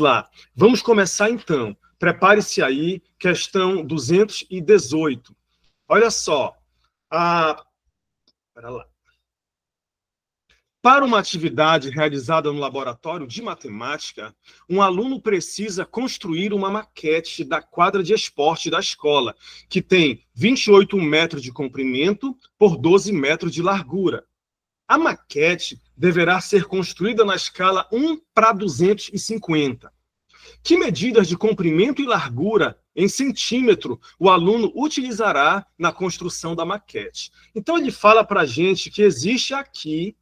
lá. Vamos começar então. Prepare-se aí, questão 218. Olha só. Espera lá. Para uma atividade realizada no laboratório de matemática, um aluno precisa construir uma maquete da quadra de esporte da escola, que tem 28 metros de comprimento por 12 metros de largura. A maquete deverá ser construída na escala 1:250. Que medidas de comprimento e largura em centímetro o aluno utilizará na construção da maquete? Então, ele fala para a gente que existe aqui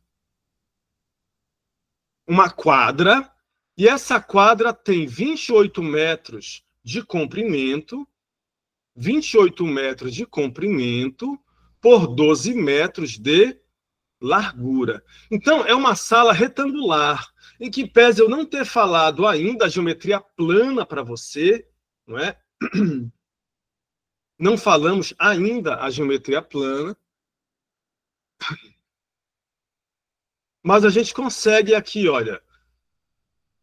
uma quadra, e essa quadra tem 28 metros de comprimento, 28 metros de comprimento por 12 metros de largura. Então, é uma sala retangular, em que, pese eu não ter falado ainda a geometria plana para você, não é? Não falamos ainda a geometria plana, mas a gente consegue aqui, olha,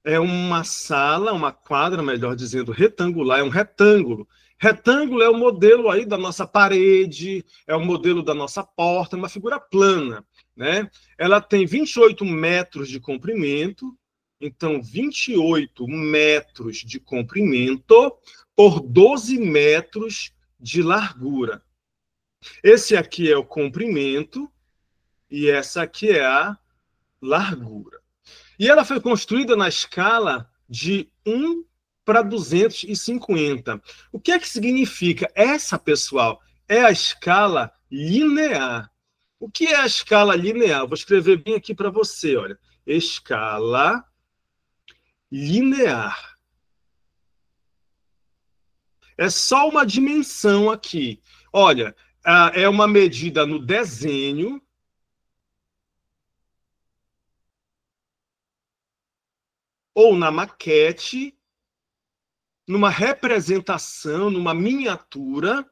é uma sala, uma quadra, melhor dizendo, retangular, é um retângulo. Retângulo é o modelo aí da nossa parede, é o modelo da nossa porta, uma figura plana, né? Ela tem 28 metros de comprimento, então 28 metros de comprimento por 12 metros de largura. Esse aqui é o comprimento e essa aqui é a largura. E ela foi construída na escala de 1:250. O que é que significa? Essa, pessoal, é a escala linear. O que é a escala linear? Vou escrever bem aqui para você, olha. Escala linear. É só uma dimensão aqui. Olha, é uma medida no desenho, ou na maquete, numa representação, numa miniatura,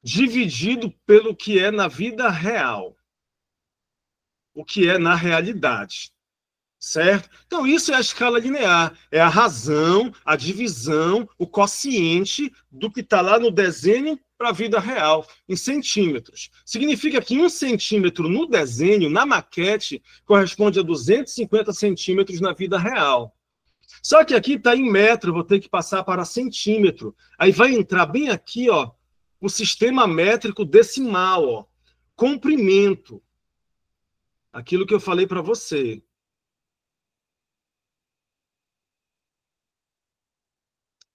dividido pelo que é na vida real, o que é na realidade, certo? Então, isso é a escala linear, é a razão, a divisão, o quociente do que está lá no desenho para a vida real, em centímetros. Significa que 1 centímetro no desenho, na maquete, corresponde a 250 centímetros na vida real. Só que aqui está em metro, eu vou ter que passar para centímetro. Aí vai entrar bem aqui, ó, o sistema métrico decimal, ó, comprimento. Aquilo que eu falei para você.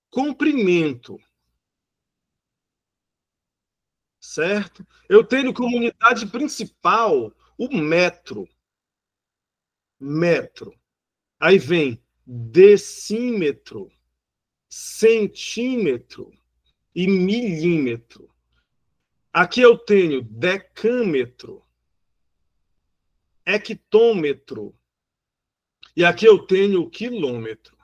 Comprimento. Certo? Eu tenho como unidade principal o metro. Metro. Aí vem decímetro, centímetro e milímetro. Aqui eu tenho decâmetro, hectômetro, e aqui eu tenho o quilômetro.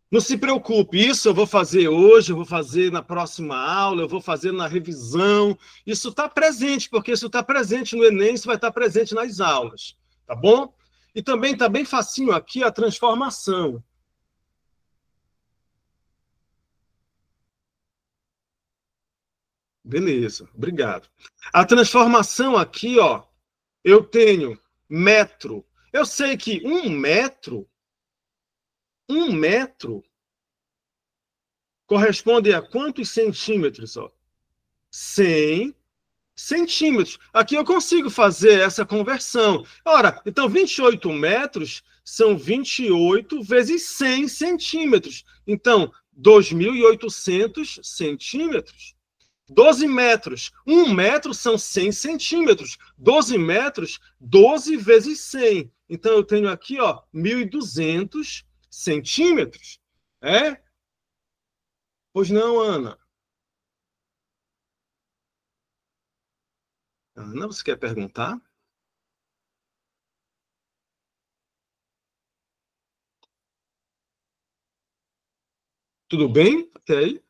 Não se preocupe, isso eu vou fazer hoje, eu vou fazer na próxima aula, eu vou fazer na revisão. Isso está presente, porque isso está presente no Enem, isso vai estar presente nas aulas, tá bom? E também está bem facinho aqui a transformação. Beleza, obrigado. A transformação aqui, ó, eu tenho metro. Eu sei que um metro corresponde a quantos centímetros? Ó? 100 centímetros. Aqui eu consigo fazer essa conversão. Ora, então 28 metros são 28 vezes 100 centímetros. Então, 2.800 centímetros. 12 metros. 1 metro são 100 centímetros. 12 metros, 12 vezes 100. Então, eu tenho aqui, ó, 1.200 centímetros. É? Pois não, Ana? Ana, você quer perguntar? Tudo bem? Até aí?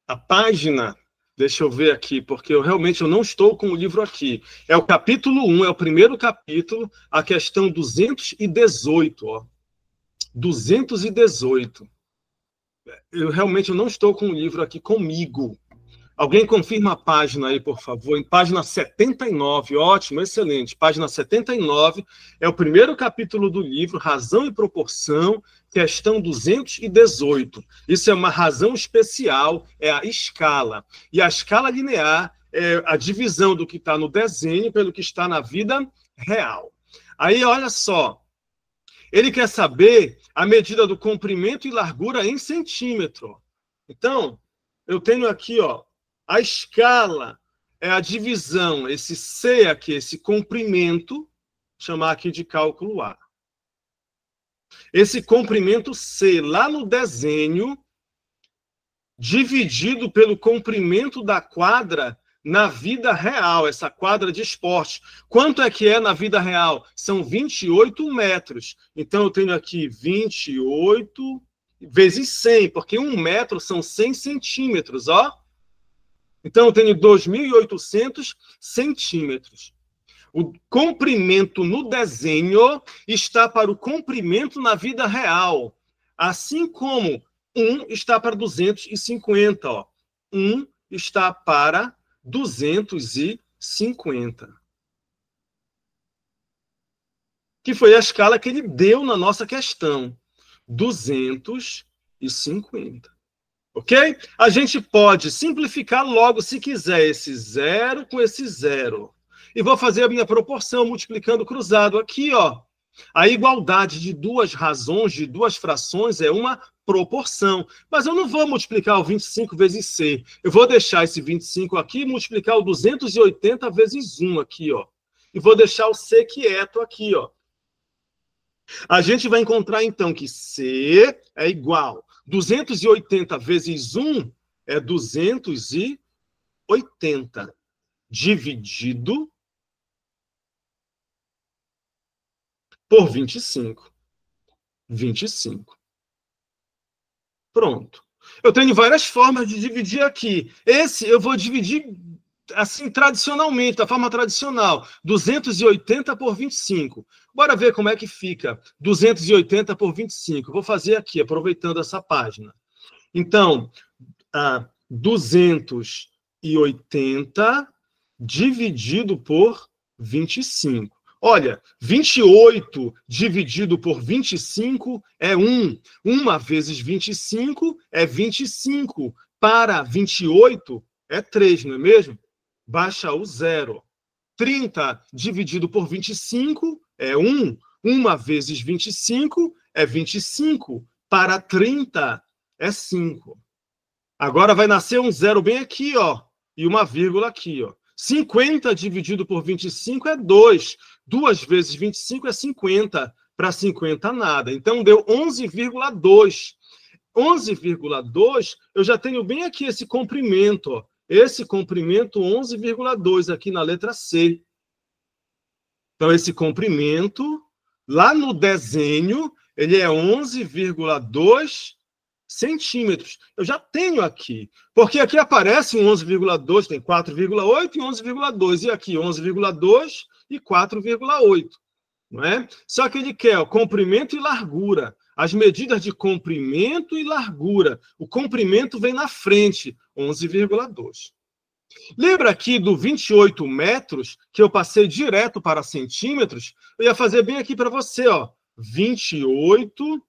A página, deixa eu ver aqui, porque eu realmente não estou com o livro aqui. É o capítulo 1, é o primeiro capítulo, a questão 218, ó. 218. Eu realmente não estou com o livro aqui comigo. Alguém confirma a página aí, por favor? Em página 79, ótimo, excelente. Página 79 é o primeiro capítulo do livro, Razão e Proporção, questão 218. Isso é uma razão especial, é a escala. E a escala linear é a divisão do que está no desenho pelo que está na vida real. Aí, olha só, ele quer saber a medida do comprimento e largura em centímetro. Então, eu tenho aqui, ó, a escala é a divisão, esse C aqui, esse comprimento, chamar aqui de cálculo A. Esse comprimento C, lá no desenho, dividido pelo comprimento da quadra na vida real, essa quadra de esporte. Quanto é que é na vida real? São 28 metros. Então, eu tenho aqui 28 vezes 100, porque 1 metro são 100 centímetros, ó. Então, eu tenho 2.800 centímetros. O comprimento no desenho está para o comprimento na vida real. Assim como 1 está para 250. Ó. 1 está para 250. Que foi a escala que ele deu na nossa questão. 250. Ok? A gente pode simplificar logo, se quiser, esse 0 com esse 0. E vou fazer a minha proporção multiplicando cruzado aqui, ó. A igualdade de duas razões, de duas frações, é uma proporção. Mas eu não vou multiplicar o 25 vezes C. Eu vou deixar esse 25 aqui e multiplicar o 280 vezes 1 aqui, ó. E vou deixar o C quieto aqui, ó. A gente vai encontrar, então, que C é igual 280 vezes 1 é 280, dividido por 25. 25. Pronto. Eu tenho várias formas de dividir aqui. Esse eu vou dividir assim, tradicionalmente, da forma tradicional. 280 por 25. Bora ver como é que fica 280 por 25. Vou fazer aqui, aproveitando essa página. Então, 280 dividido por 25. Olha, 28 dividido por 25 é 1. 1 vezes 25 é 25. Para 28 é 3, não é mesmo? Baixa o 0. 30 dividido por 25 é 1. 1 vezes 25 é 25. Para 30 é 5. Agora vai nascer um 0 bem aqui, ó. E uma vírgula aqui, ó. 50 dividido por 25 é 2. 2 vezes 25 é 50. Para 50, nada. Então, deu 11,2. 11,2, eu já tenho bem aqui esse comprimento, ó. Esse comprimento 11,2 aqui na letra C. Então, esse comprimento, lá no desenho, ele é 11,2 centímetros. Eu já tenho aqui, porque aqui aparece um 11,2, tem 4,8 e 11,2. E aqui 11,2 e 4,8. Não é? Só que ele quer ó, comprimento e largura. As medidas de comprimento e largura. O comprimento vem na frente, 11,2. Lembra aqui do 28 metros, que eu passei direto para centímetros? Eu ia fazer bem aqui para você, ó. 28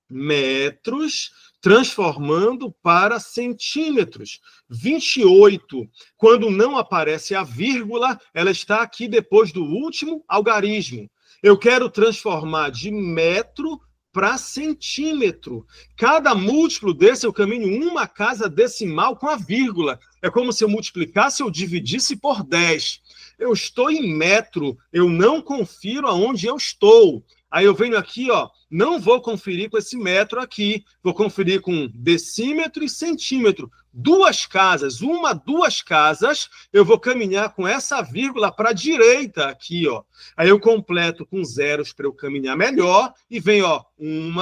metros, transformando para centímetros. 28, quando não aparece a vírgula, ela está aqui depois do último algarismo. Eu quero transformar de metro para centímetro. Cada múltiplo desse eu caminho uma casa decimal com a vírgula. É como se eu multiplicasse ou dividisse por 10. Eu estou em metro, eu não confiro aonde eu estou. Aí eu venho aqui, ó, não vou conferir com esse metro aqui, vou conferir com decímetro e centímetro. Duas casas, duas casas, eu vou caminhar com essa vírgula para a direita aqui, ó. Aí eu completo com zeros para eu caminhar melhor e vem, ó, 1,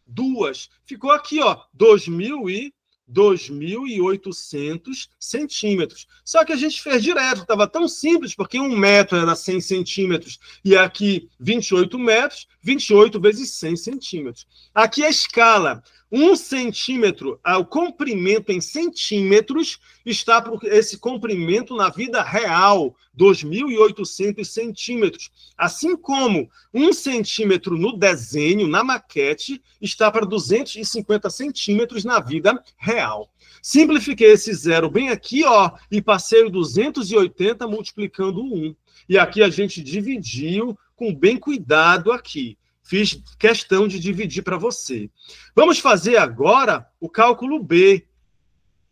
2. Ficou aqui, ó, 2.200. 2.800 centímetros. Só que a gente fez direto, estava tão simples, porque 1 metro era 100 centímetros, e aqui 28 metros, 28 vezes 100 centímetros. Aqui a escala, 1 centímetro, o comprimento em centímetros, está por esse comprimento na vida real, 2.800 centímetros. Assim como 1 centímetro no desenho, na maquete, está para 250 centímetros na vida real. Simplifiquei esse zero bem aqui, ó, e passei o 280 multiplicando 1. E aqui a gente dividiu com bem cuidado aqui. Fiz questão de dividir para você. Vamos fazer agora o cálculo B.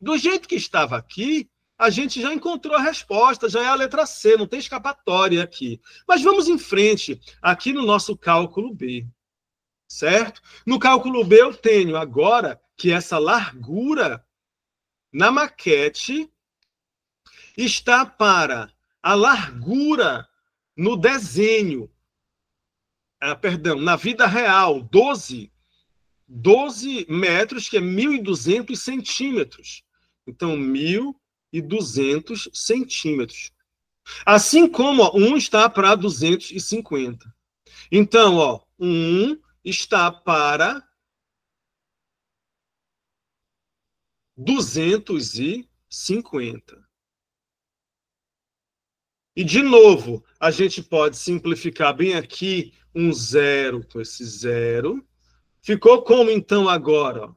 Do jeito que estava aqui, a gente já encontrou a resposta, já é a letra C, não tem escapatória aqui. Mas vamos em frente, aqui no nosso cálculo B, certo? No cálculo B eu tenho agora que essa largura na maquete está para a largura no desenho, na vida real, 12 metros, que é 1.200 centímetros. Então, 1.200 centímetros. Assim como 1 está para 250. Então, 1 está para 250. E, de novo, a gente pode simplificar bem aqui um zero com esse zero. Ficou como, então, agora?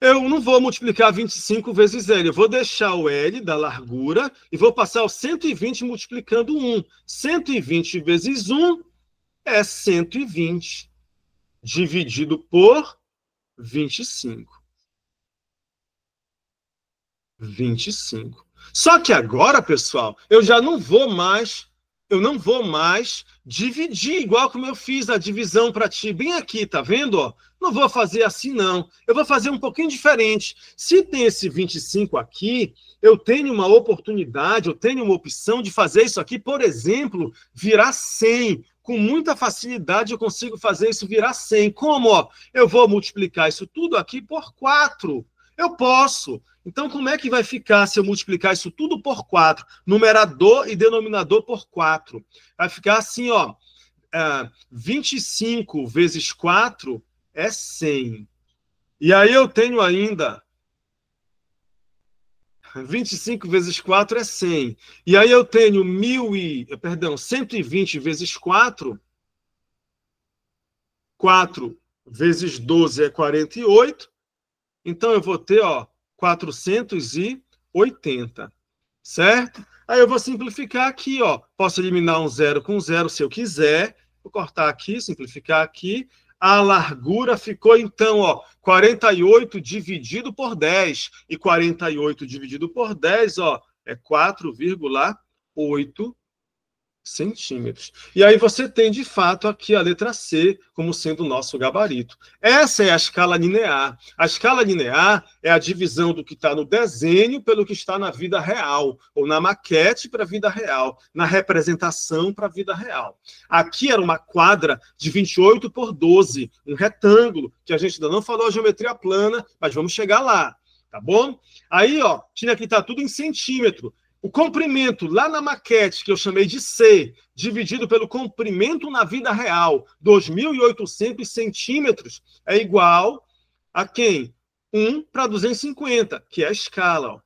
Eu não vou multiplicar 25 vezes L. Eu vou deixar o L da largura e vou passar o 120 multiplicando 1. 120 vezes 1 é 120. Dividido por 25. 25. Só que agora, pessoal, eu não vou mais dividir igual como eu fiz a divisão para ti bem aqui, tá vendo? Ó? Não vou fazer assim, não. Eu vou fazer um pouquinho diferente. Se tem esse 25 aqui, eu tenho uma oportunidade, eu tenho uma opção de fazer isso aqui, por exemplo, virar 100. Com muita facilidade eu consigo fazer isso virar 100. Como? Ó? Eu vou multiplicar isso tudo aqui por 4. Eu posso. Então, como é que vai ficar se eu multiplicar isso tudo por 4? Numerador e denominador por 4. Vai ficar assim, ó. 25 vezes 4 é 100. E aí eu tenho ainda 25 vezes 4 é 100. E aí eu tenho 120 vezes 4. 4 vezes 12 é 48. Então eu vou ter, 480, certo? Aí eu vou simplificar aqui, Posso eliminar um zero com zero se eu quiser. Vou cortar aqui, simplificar aqui. A largura ficou, então, 48 dividido por 10. E 48 dividido por 10, é 4,8 centímetros. E aí você tem, de fato, aqui a letra C como sendo o nosso gabarito. Essa é a escala linear. A escala linear é a divisão do que está no desenho pelo que está na vida real, ou na maquete para a vida real, na representação para a vida real. Aqui era uma quadra de 28 por 12, um retângulo, que a gente ainda não falou a geometria plana, mas vamos chegar lá, tá bom? Aí, tinha que estar tudo em centímetro. O comprimento lá na maquete, que eu chamei de C, dividido pelo comprimento na vida real, 2.800 centímetros, é igual a quem? 1 para 250, que é a escala.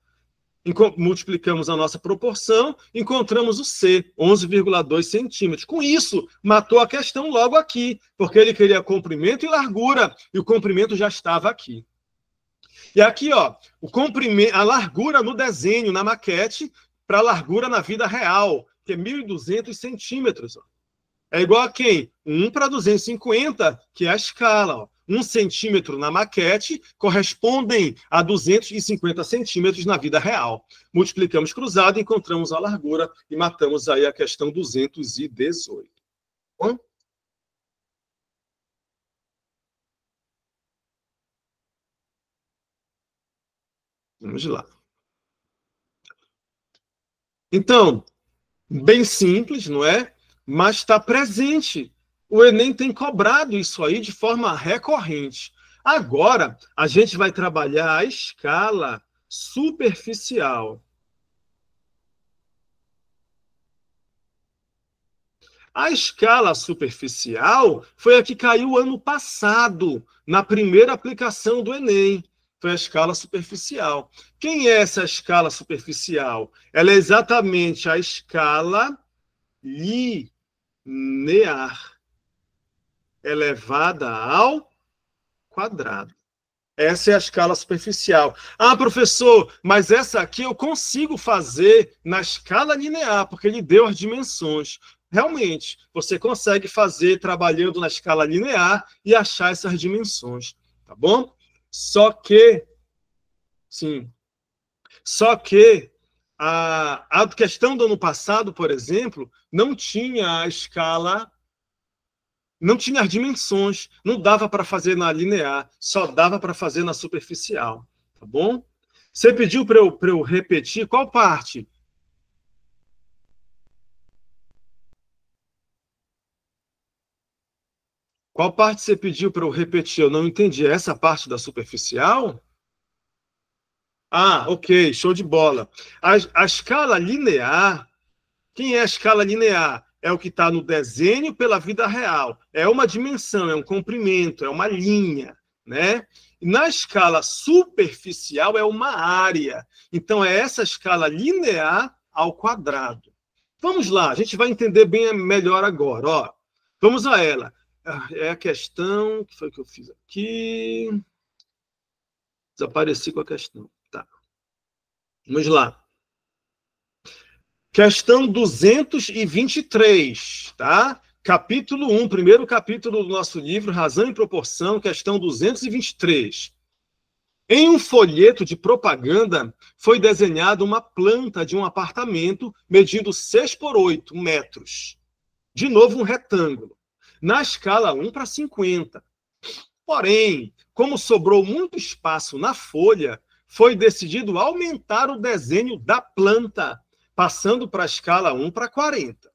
Multiplicamos a nossa proporção, encontramos o C, 11,2 centímetros. Com isso, matou a questão logo aqui, porque ele queria comprimento e largura, e o comprimento já estava aqui. E aqui, o comprimento, a largura no desenho, na maquete, para a largura na vida real, que é 1.200 centímetros. É igual a quem? 1 para 250, que é a escala. 1 centímetro na maquete correspondem a 250 centímetros na vida real. Multiplicamos cruzado, encontramos a largura e matamos aí a questão 218. Bom? Vamos lá. Então, bem simples, não é? Mas está presente. O Enem tem cobrado isso aí de forma recorrente. Agora, a gente vai trabalhar a escala superficial. A escala superficial foi a que caiu ano passado, na primeira aplicação do Enem. Foi a escala superficial. Quem é essa escala superficial? Ela é exatamente a escala linear elevada ao quadrado. Essa é a escala superficial. Ah, professor, mas essa aqui eu consigo fazer na escala linear, porque ele deu as dimensões. Realmente, você consegue fazer trabalhando na escala linear e achar essas dimensões, tá bom? Só que, sim, só que a questão do ano passado, por exemplo, não tinha a escala, não tinha as dimensões, não dava para fazer na linear, só dava para fazer na superficial, tá bom? Você pediu para eu repetir qual parte? Qual parte você pediu para eu repetir? Eu não entendi. Essa parte da superficial? Ah, ok, show de bola. A escala linear, quem é a escala linear? É o que está no desenho pela vida real. É uma dimensão, é um comprimento, é uma linha, né? Na escala superficial é uma área. Então é essa escala linear ao quadrado. Vamos lá, a gente vai entender bem melhor agora. Ó, vamos a ela. É a questão que foi que eu fiz aqui. Desapareci com a questão. Tá. Vamos lá. Questão 223, tá? Capítulo 1, primeiro capítulo do nosso livro, Razão e Proporção, questão 223. Em um folheto de propaganda, foi desenhada uma planta de um apartamento medindo 6 por 8 metros. De novo, um retângulo, na escala 1:50. Porém, como sobrou muito espaço na folha, foi decidido aumentar o desenho da planta, passando para a escala 1:40.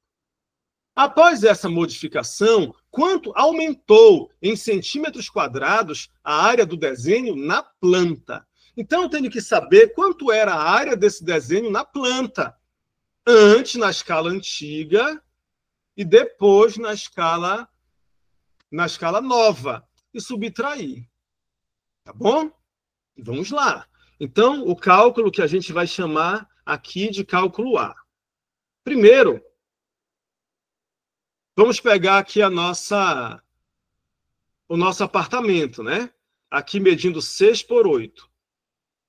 Após essa modificação, quanto aumentou em centímetros quadrados a área do desenho na planta? Então, eu tenho que saber quanto era a área desse desenho na planta, antes na escala antiga e depois na escala nova, e subtrair. Tá bom? Vamos lá. Então, o cálculo que a gente vai chamar aqui de cálculo A. Primeiro, vamos pegar aqui o nosso apartamento, né? Aqui medindo 6 por 8.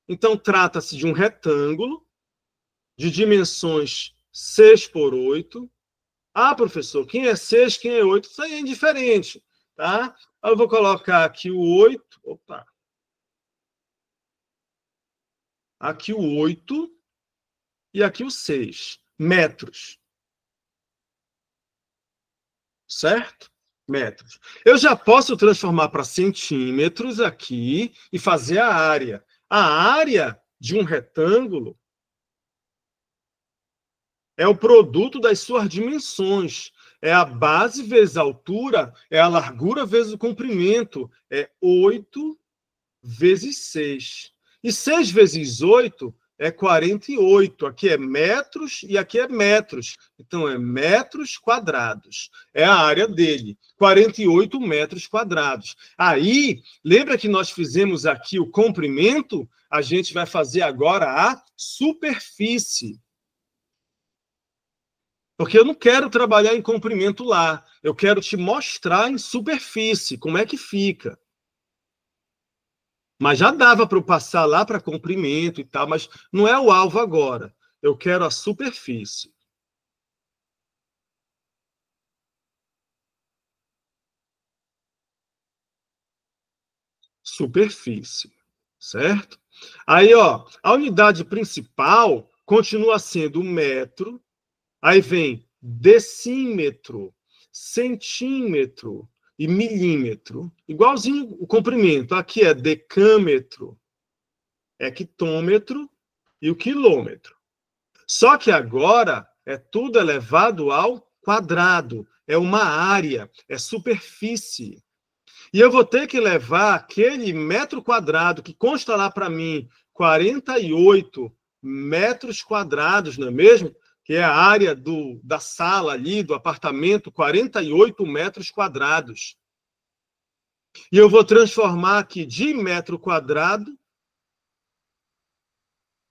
Então, trata-se de um retângulo de dimensões 6 por 8. Ah, professor, quem é 6, quem é 8? Isso aí é indiferente, tá? Eu vou colocar aqui o 8. Opa! Aqui o 8 e aqui o 6 metros. Certo? Metros. Eu já posso transformar para centímetros aqui e fazer a área. A área de um retângulo é o produto das suas dimensões. É a base vezes a altura, é a largura vezes o comprimento. É 8 vezes 6. E 6 vezes 8 é 48. Aqui é metros e aqui é metros. Então, é metros quadrados. É a área dele. 48 metros quadrados. Aí, lembra que nós fizemos aqui o comprimento? A gente vai fazer agora a superfície. Porque eu não quero trabalhar em comprimento lá. Eu quero te mostrar em superfície como é que fica. Mas já dava para eu passar lá para comprimento e tal, mas não é o alvo agora. Eu quero a superfície. Superfície, certo? Aí, ó, a unidade principal continua sendo o metro, aí vem decímetro, centímetro e milímetro, igualzinho o comprimento. Aqui é decâmetro, hectômetro e o quilômetro. Só que agora é tudo elevado ao quadrado, é uma área, é superfície. E eu vou ter que levar aquele metro quadrado que consta lá para mim 48 metros quadrados, não é mesmo? Que é a área da sala ali, do apartamento, 48 metros quadrados. E eu vou transformar aqui de metro quadrado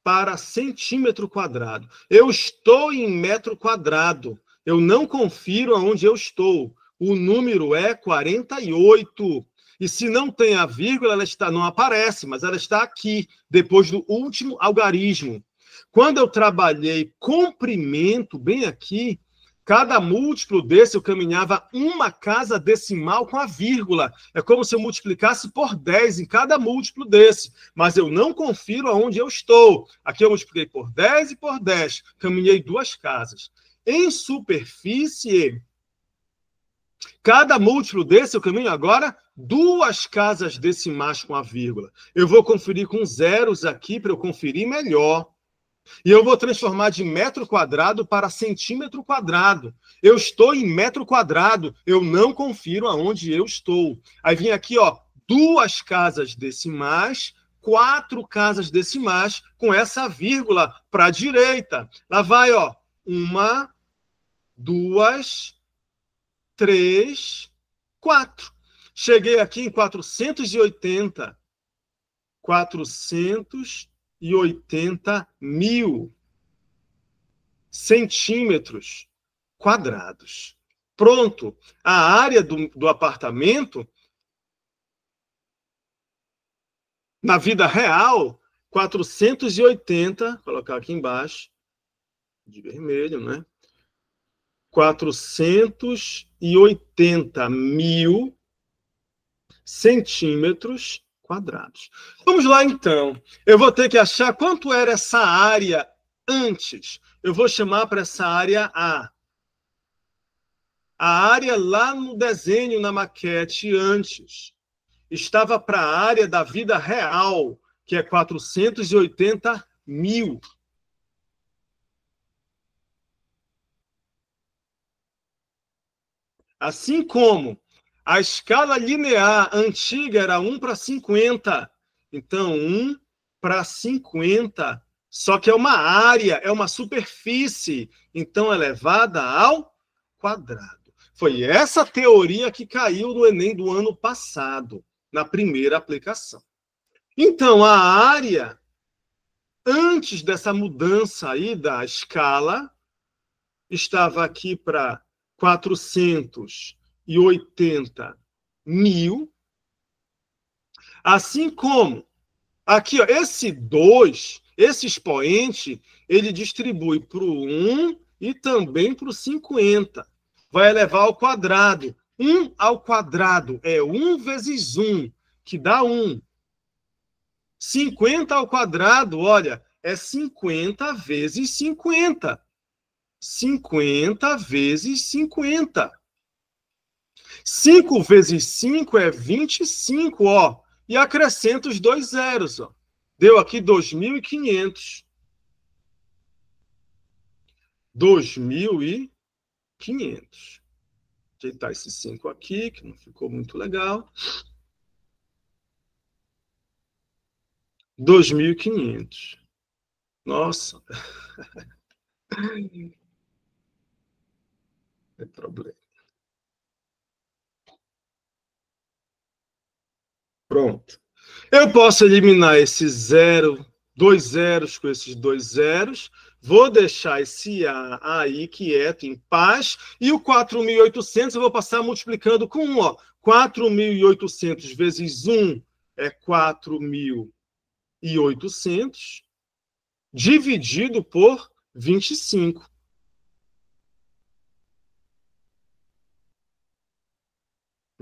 para centímetro quadrado. Eu estou em metro quadrado. Eu não confiro aonde eu estou. O número é 48. E se não tem a vírgula, não aparece, mas ela está aqui, depois do último algarismo. Quando eu trabalhei comprimento, bem aqui, cada múltiplo desse eu caminhava uma casa decimal com a vírgula. É como se eu multiplicasse por 10 em cada múltiplo desse. Mas eu não confiro aonde eu estou. Aqui eu multipliquei por 10 e por 10. Caminhei 2 casas. Em superfície, cada múltiplo desse eu caminho agora 2 casas decimais com a vírgula. Eu vou conferir com zeros aqui para eu conferir melhor. E eu vou transformar de metro quadrado para centímetro quadrado. Eu estou em metro quadrado, eu não confiro aonde eu estou. Aí vem aqui, ó, 2 casas decimais, 4 casas decimais com essa vírgula para a direita. Lá vai, ó, 1, 2, 3, 4. Cheguei aqui em 480. 480 mil centímetros quadrados. Pronto. A área do apartamento, na vida real, 480, vou colocar aqui embaixo, de vermelho, né? 480 mil centímetros quadrados. Vamos lá, então. Eu vou ter que achar quanto era essa área antes. Eu vou chamar para essa área A. A área lá no desenho, na maquete, antes, estava para a área da vida real, que é 480 mil. Assim como a escala linear antiga era 1 para 50. Então, 1 para 50. Só que é uma área, é uma superfície. Então, elevada ao quadrado. Foi essa teoria que caiu no Enem do ano passado, na primeira aplicação. Então, a área, antes dessa mudança aí da escala, estava aqui para 480 mil. Assim como aqui, ó, esse 2, esse expoente, ele distribui para o 1 e também para o 50. Vai elevar ao quadrado. 1 ao quadrado é 1 vezes 1, que dá 1. 50 ao quadrado, olha, é 50 vezes 50. 50 vezes 50. 5 vezes 5 é 25, ó. E acrescenta os 2 zeros, ó. Deu aqui 2.500. 2.500. Ajeitar esse 5 aqui, que não ficou muito legal. 2.500. Nossa. É problema. Pronto. Eu posso eliminar esse 0, 2 zeros com esses 2 zeros. Vou deixar esse A aí quieto, em paz. E o 4.800 eu vou passar multiplicando com 1. Ó. 4.800 vezes 1 é 4.800, dividido por 25.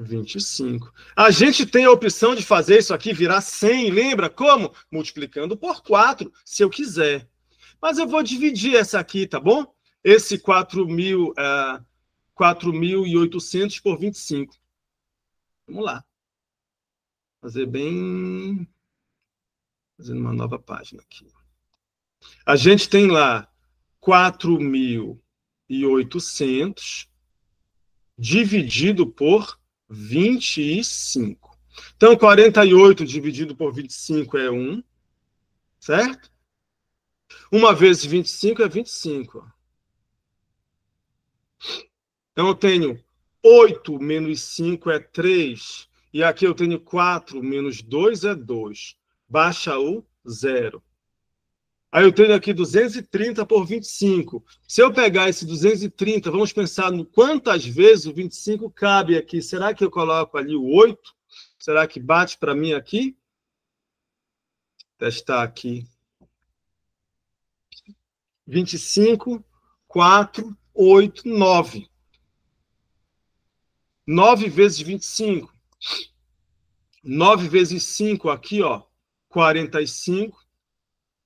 25. A gente tem a opção de fazer isso aqui virar 100, lembra? Como? Multiplicando por 4, se eu quiser. Mas eu vou dividir essa aqui, tá bom? Esse 4.800 por 25. Vamos lá. Fazer bem... Fazendo uma nova página aqui. A gente tem lá 4.800 dividido por 25. Então, 48 dividido por 25 é 1, certo? 1 vezes 25 é 25. Então, eu tenho 8 menos 5 é 3. E aqui eu tenho 4 menos 2 é 2. Baixa o 0. Aí eu tenho aqui 230 por 25. Se eu pegar esse 230, vamos pensar no quantas vezes o 25 cabe aqui. Será que eu coloco ali o 8? Será que bate para mim aqui? Testar aqui. 25, 4, 8, 9. 9 vezes 25. 9 vezes 5 aqui, ó. 45.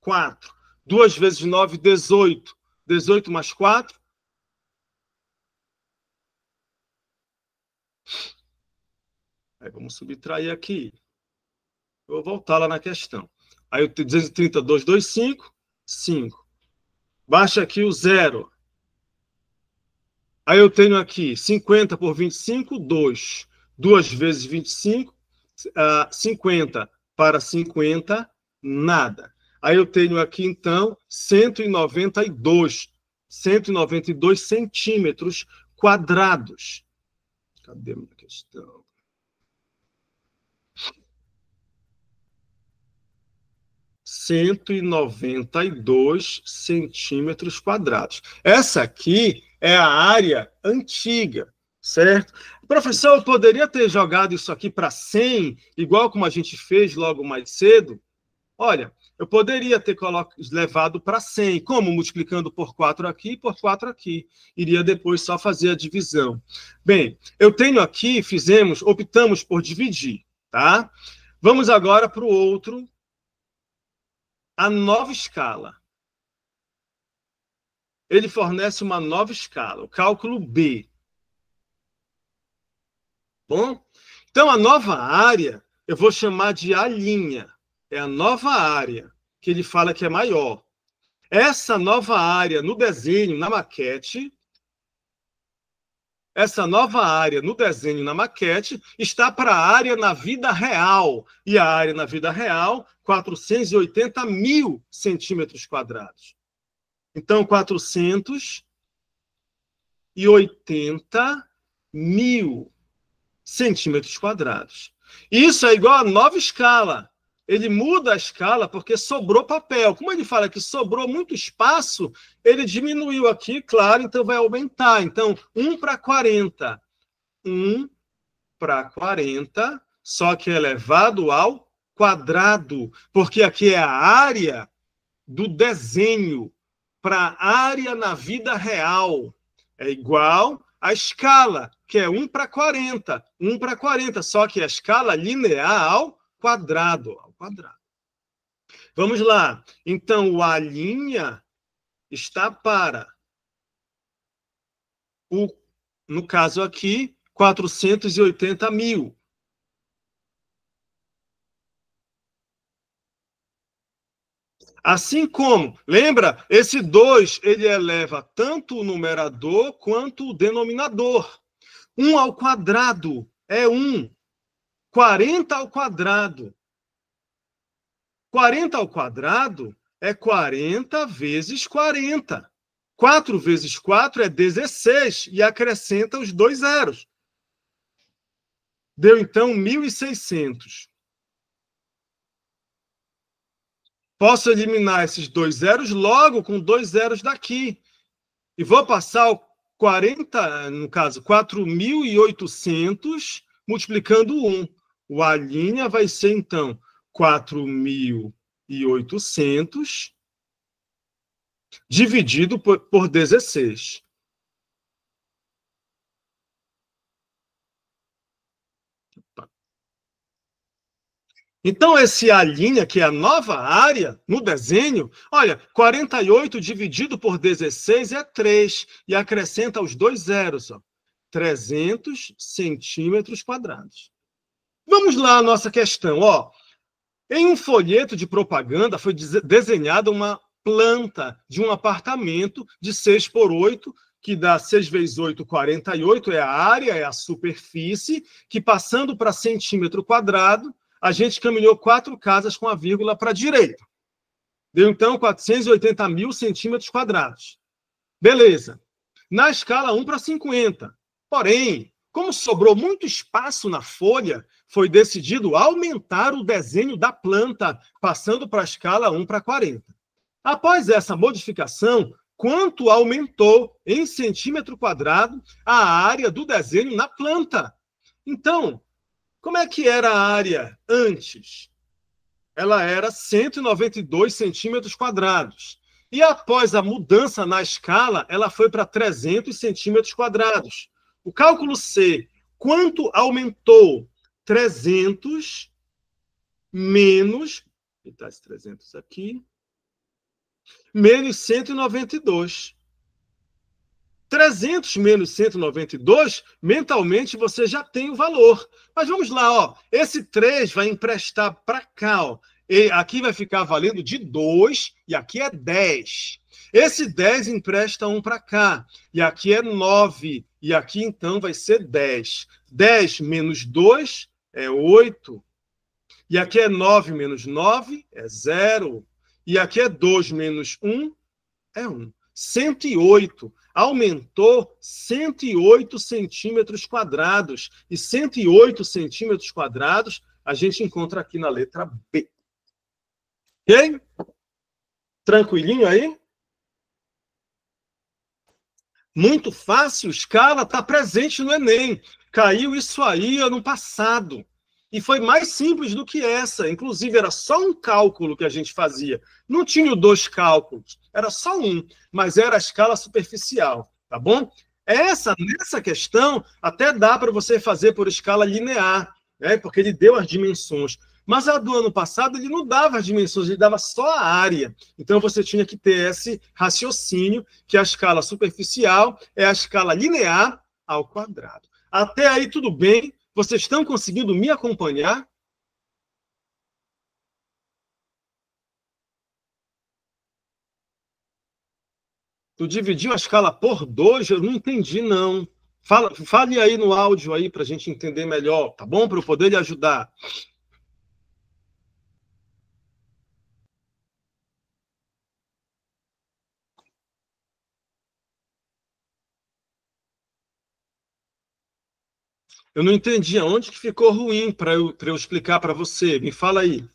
4. 2 vezes 9, 18. 18 mais 4. Aí vamos subtrair aqui. Eu vou voltar lá na questão. Aí eu tenho 232, 2, 5. 5. Baixa aqui o 0. Aí eu tenho aqui 50 por 25, 2. 2 vezes 25, 50. Para 50, nada. Aí eu tenho aqui, então, 192 centímetros quadrados. Cadê a minha questão? 192 centímetros quadrados. Essa aqui é a área antiga, certo? Professor, eu poderia ter jogado isso aqui para 100, igual como a gente fez logo mais cedo? Olha, eu poderia ter levado para 100, como? Multiplicando por 4 aqui e por 4 aqui. Iria depois só fazer a divisão. Bem, eu tenho aqui, optamos por dividir, tá? Vamos agora para o outro, a nova escala. Ele fornece uma nova escala, o cálculo B. Bom? Então, a nova área, eu vou chamar de A'. É a nova área, que ele fala que é maior. Essa nova área no desenho, na maquete, está para a área na vida real. E a área na vida real, 480 mil centímetros quadrados. Então, 480 mil centímetros quadrados. Isso é igual a nova escala. Ele muda a escala porque sobrou papel. Como ele fala que sobrou muito espaço, ele diminuiu aqui, claro, então vai aumentar. Então, 1 para 40. 1 para 40, só que elevado ao quadrado, porque aqui é a área do desenho para a área na vida real. É igual à escala, que é 1 para 40. 1 para 40, só que a escala linear ao quadrado. Vamos lá. Então, o A' está para no caso aqui, 480 mil. Assim como, lembra, esse 2, ele eleva tanto o numerador quanto o denominador. 1 ao quadrado é 1. 40 ao quadrado. 40 ao quadrado é 40 vezes 40. 4 vezes 4 é 16 e acrescenta os 2 zeros. Deu, então, 1.600. Posso eliminar esses 2 zeros logo com 2 zeros daqui. E vou passar o 40, no caso, 4.800 multiplicando 1. O A' vai ser, então, 4.800 dividido por 16. Então, esse A', que é a nova área no desenho, olha, 48 dividido por 16 é 3, e acrescenta os 2 zeros, ó, 300 centímetros quadrados. Vamos lá à nossa questão, ó. Em um folheto de propaganda foi desenhada uma planta de um apartamento de 6 por 8 que dá 6 vezes 8, 48, é a área, é a superfície, que passando para centímetro quadrado, a gente caminhou 4 casas com a vírgula para a direita. Deu, então, 480 mil centímetros quadrados. Beleza. Na escala 1 para 50. Porém, como sobrou muito espaço na folha, foi decidido aumentar o desenho da planta, passando para a escala 1 para 40. Após essa modificação, quanto aumentou em centímetro quadrado a área do desenho na planta? Então, como é que era a área antes? Ela era 192 centímetros quadrados. E após a mudança na escala, ela foi para 300 centímetros quadrados. O cálculo C, quanto aumentou? 300 menos, vou esse 300 aqui, menos 192. 300 menos 192, mentalmente você já tem o valor. Mas vamos lá, ó. Esse 3 vai emprestar para cá, ó. E aqui vai ficar valendo de 2 e aqui é 10. Esse 10 empresta 1 para cá. E aqui é 9. E aqui, então, vai ser 10. 10 menos 2 é 8. E aqui é 9 menos 9 é 0. E aqui é 2 menos 1 é 1. 108. Aumentou 108 centímetros quadrados. E 108 centímetros quadrados a gente encontra aqui na letra B. Ok? Tranquilinho aí? Muito fácil, escala está presente no Enem. Caiu isso aí ano passado. E foi mais simples do que essa. Inclusive, era só um cálculo que a gente fazia. Não tinha 2 cálculos, era só um, mas era a escala superficial, tá bom? Nessa questão, até dá para você fazer por escala linear, né? Porque ele deu as dimensões. Mas a do ano passado, ele não dava as dimensões, ele dava só a área. Então, você tinha que ter esse raciocínio, que a escala superficial é a escala linear ao quadrado. Até aí, tudo bem? Vocês estão conseguindo me acompanhar? Tu dividiu a escala por 2? Eu não entendi, não. Fale aí no áudio aí para a gente entender melhor, tá bom? Para eu poder lhe ajudar. Eu não entendi aonde que ficou ruim para eu explicar para você. Me fala aí.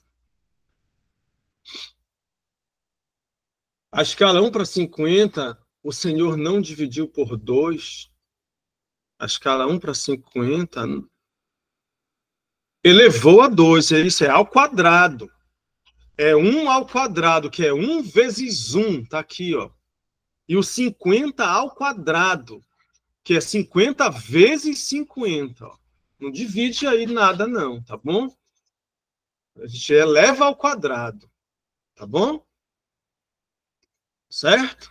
A escala 1 para 50, o senhor não dividiu por 2. A escala 1 para 50 elevou a 2. Isso é ao quadrado. É 1 ao quadrado, que é 1 vezes 1. Tá aqui, ó. E o 50 ao quadrado, que é 50 vezes 50. Ó. Não divide aí nada, não, tá bom? A gente eleva ao quadrado, tá bom? Certo?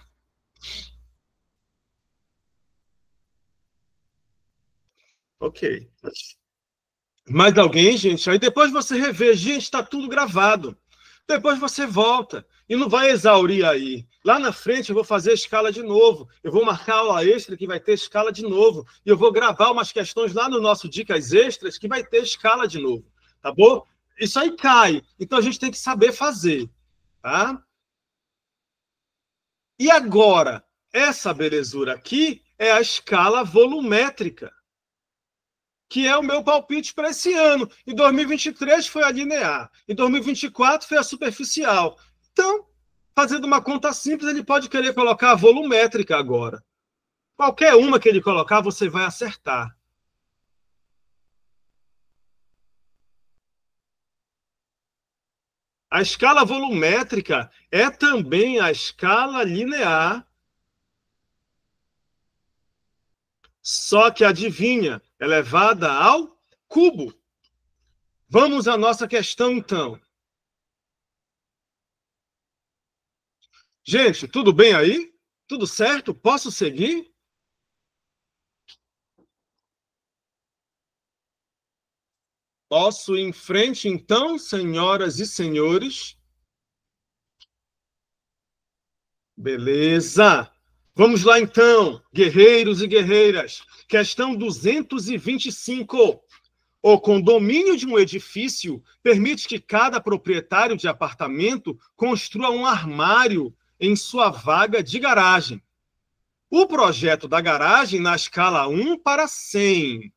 Ok. Mais alguém, gente? Aí depois você revê, gente, está tudo gravado. Depois você volta e não vai exaurir aí. Lá na frente eu vou fazer a escala de novo. Eu vou marcar aula extra que vai ter escala de novo. E eu vou gravar umas questões lá no nosso Dicas Extras que vai ter escala de novo. Tá bom? Isso aí cai. Então a gente tem que saber fazer. Tá? E agora, essa belezura aqui é a escala volumétrica, que é o meu palpite para esse ano. Em 2023 foi a linear, em 2024 foi a superficial. Então, fazendo uma conta simples, ele pode querer colocar a volumétrica agora. Qualquer uma que ele colocar, você vai acertar. A escala volumétrica é também a escala linear, só que adivinha, elevada ao cubo. Vamos à nossa questão, então. Gente, tudo bem aí? Tudo certo? Posso seguir? Posso ir em frente, então, senhoras e senhores? Beleza. Vamos lá, então, guerreiros e guerreiras. Questão 225. O condomínio de um edifício permite que cada proprietário de apartamento construa um armário em sua vaga de garagem. O projeto da garagem, na escala 1 para 100,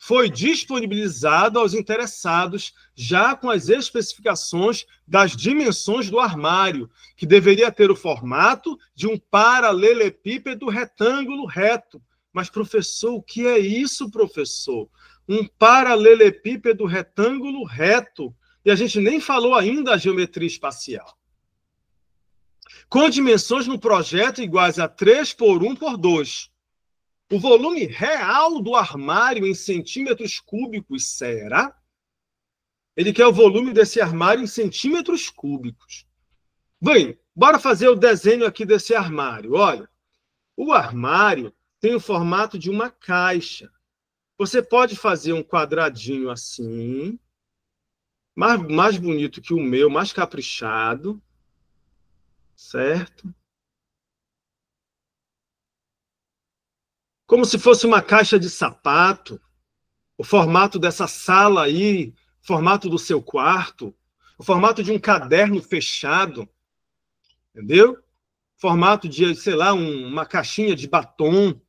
foi disponibilizado aos interessados, já com as especificações das dimensões do armário, que deveria ter o formato de um paralelepípedo retângulo reto. Mas, professor, o que é isso, professor? Um paralelepípedo retângulo reto. E a gente nem falou ainda da geometria espacial. Com dimensões no projeto iguais a 3 por 1 por 2. O volume real do armário em centímetros cúbicos será? Ele quer o volume desse armário em centímetros cúbicos. Bem, bora fazer o desenho aqui desse armário. Olha, o armário tem o formato de uma caixa. Você pode fazer um quadradinho assim, mais bonito que o meu, mais caprichado, certo? Como se fosse uma caixa de sapato. O formato dessa sala aí, formato do seu quarto, o formato de um caderno fechado, entendeu? Formato de, sei lá, uma caixinha de batom,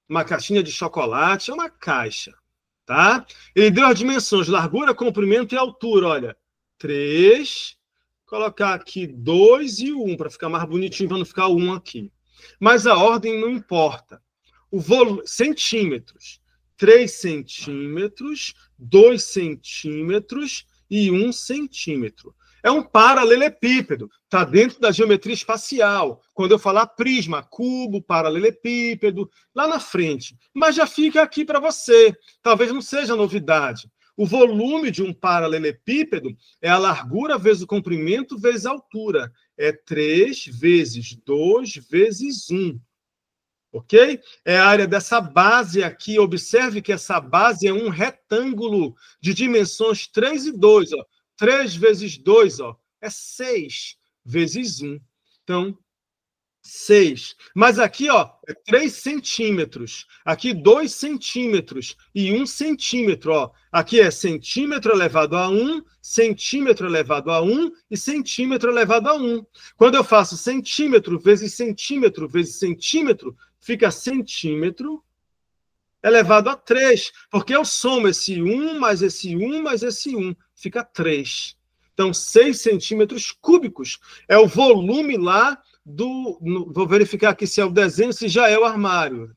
uma caixinha de chocolate, é uma caixa, tá? Ele deu as dimensões, largura, comprimento e altura, olha. 3, colocar aqui 2 e 1, para ficar mais bonitinho, para não ficar o 1 aqui. Mas a ordem não importa. O volume, centímetros. 3 centímetros, 2 centímetros e 1 centímetro. É um paralelepípedo, está dentro da geometria espacial. Quando eu falar prisma, cubo, paralelepípedo, lá na frente. Mas já fica aqui para você. Talvez não seja novidade. O volume de um paralelepípedo é a largura vezes o comprimento vezes a altura. É 3 vezes 2 vezes 1. Ok? É a área dessa base aqui. Observe que essa base é um retângulo de dimensões 3 e 2. Ó. 3 vezes 2 ó, é 6 vezes 1. Então, 6. Mas aqui ó, é 3 centímetros. Aqui 2 centímetros e 1 centímetro. Ó. Aqui é centímetro elevado a 1, centímetro elevado a 1 e centímetro elevado a 1. Quando eu faço centímetro vezes centímetro vezes centímetro, fica centímetro elevado a 3, porque eu somo esse 1 mais esse 1 mais esse 1, fica 3. Então, 6 centímetros cúbicos é o volume lá do... Vou verificar aqui se é o desenho, se já é o armário.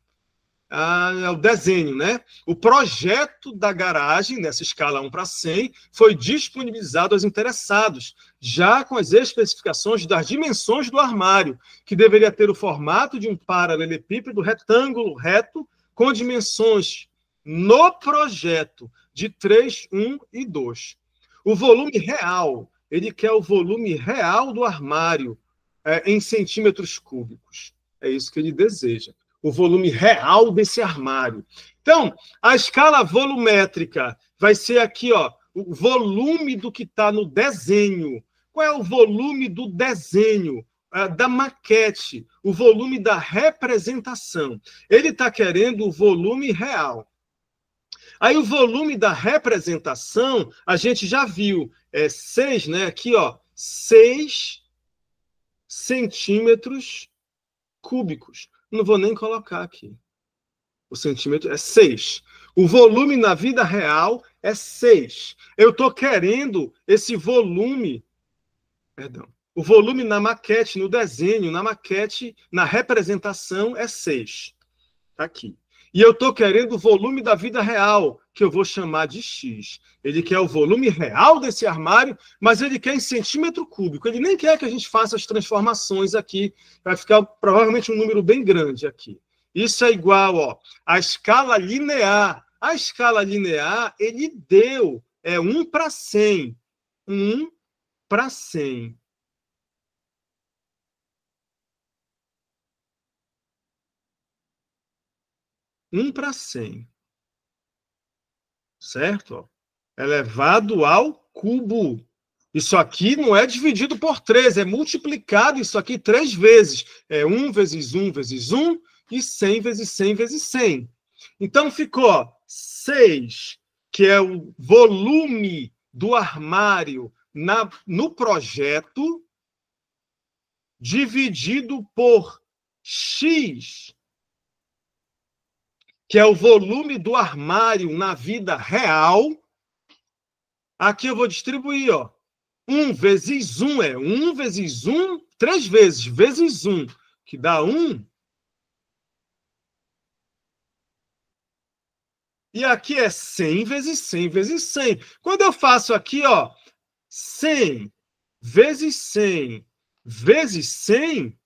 É o desenho, né? O projeto da garagem, nessa escala 1 para 100, foi disponibilizado aos interessados, já com as especificações das dimensões do armário, que deveria ter o formato de um paralelepípedo retângulo reto, com dimensões no projeto de 3, 1 e 2. O volume real, ele quer o volume real do armário em centímetros cúbicos. É isso que ele deseja. O volume real desse armário. Então, a escala volumétrica vai ser aqui, ó, o volume do que está no desenho. Qual é o volume do desenho, da maquete, o volume da representação? Ele está querendo o volume real. Aí o volume da representação, a gente já viu, 6, né? Aqui, ó, 6 centímetros cúbicos. Não vou nem colocar aqui. O centímetro é 6. O volume na vida real é 6. Eu estou querendo esse volume, perdão, o volume na maquete, no desenho, na maquete, na representação é 6. Está aqui. E eu estou querendo o volume da vida real, que eu vou chamar de X. Ele quer o volume real desse armário, mas ele quer em centímetro cúbico. Ele nem quer que a gente faça as transformações aqui. Vai ficar provavelmente um número bem grande aqui. Isso é igual ó, à escala linear. A escala linear, ele deu 1 para 100. 1 para 100. Um para 100. Certo? Elevado ao cubo. Isso aqui não é dividido por 3, é multiplicado isso aqui 3 vezes. É 1 vezes 1 vezes 1 e 100 vezes 100 vezes 100. Então ficou 6, que é o volume do armário no projeto, dividido por X, que é o volume do armário na vida real. Aqui eu vou distribuir, ó. 1 vezes 1 é 1 vezes 1, 3 vezes, vezes 1, que dá 1. E aqui é 100 vezes 100 vezes 100. Quando eu faço aqui, ó, 100 vezes 100 vezes 100,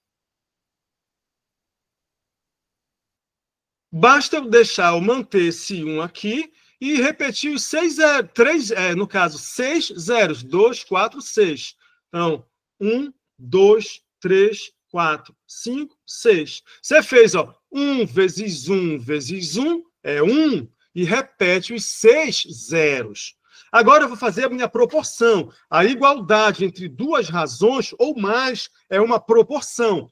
basta eu deixar eu manter esse 1 aqui e repetir os 6 zeros, 3, no caso, 6 zeros, 2, 4, 6. Então, 1, 2, 3, 4, 5, 6. Você fez, ó, 1 vezes 1 vezes 1 é 1, e repete os 6 zeros. Agora eu vou fazer a minha proporção. A igualdade entre duas razões ou mais é uma proporção.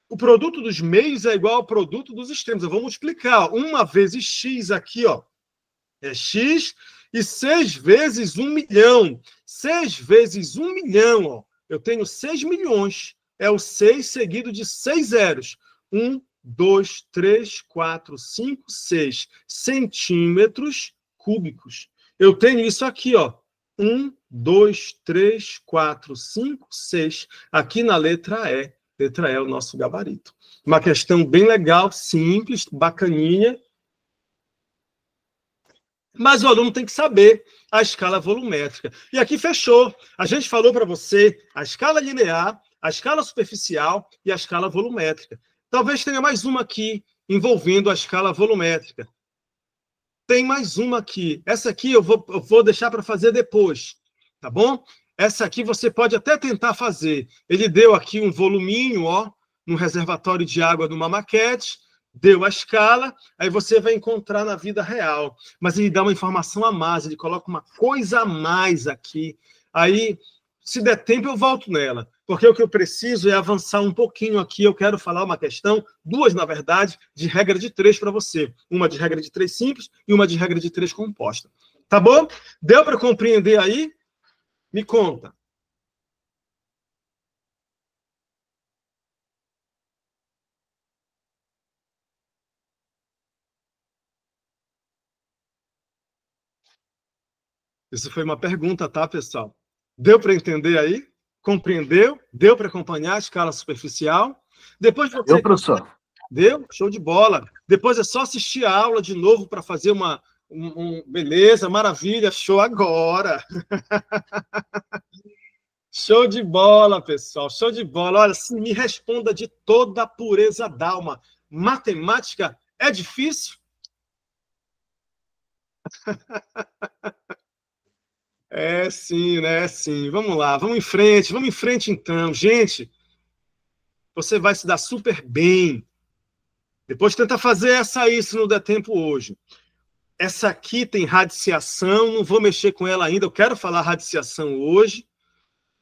O produto dos meios é igual ao produto dos extremos. Eu vou multiplicar. 1 vezes x aqui, ó, é x, e 6 vezes 1 milhão. 6 vezes 1 milhão, ó, eu tenho 6 milhões. É o 6 seguido de 6 zeros. 1, 2, 3, 4, 5, 6 centímetros cúbicos. Eu tenho isso aqui, ó. 1, 2, 3, 4, 5, 6. Aqui na letra E. Letra E é o nosso gabarito. Uma questão bem legal, simples, bacaninha. Mas o aluno tem que saber a escala volumétrica. E aqui fechou. A gente falou para você a escala linear, a escala superficial e a escala volumétrica. Talvez tenha mais uma aqui envolvendo a escala volumétrica. Tem mais uma aqui. Essa aqui eu vou deixar para fazer depois, tá bom? Essa aqui você pode até tentar fazer. Ele deu aqui um voluminho, ó, no reservatório de água de uma maquete, deu a escala, aí você vai encontrar na vida real. Mas ele dá uma informação a mais, ele coloca uma coisa a mais aqui. Aí, se der tempo, eu volto nela. Porque o que eu preciso é avançar um pouquinho aqui. Eu quero falar uma questão, duas, na verdade, de regra de 3 para você. Uma de regra de 3 simples e uma de regra de 3 composta. Tá bom? Deu para compreender aí? Me conta. Isso foi uma pergunta, tá, pessoal? Deu para entender aí? Compreendeu? Deu para acompanhar a escala superficial? Depois você... Deu, professor. Deu? Show de bola. Depois é só assistir a aula de novo para fazer beleza, maravilha, show agora. Show de bola, pessoal, show de bola. Olha, me responda de toda a pureza d'alma. Matemática é difícil? É sim, né? É sim. Vamos lá, vamos em frente então. Gente, você vai se dar super bem. Depois tenta fazer isso se não der tempo hoje. Essa aqui tem radiciação, não vou mexer com ela ainda, eu quero falar radiciação hoje.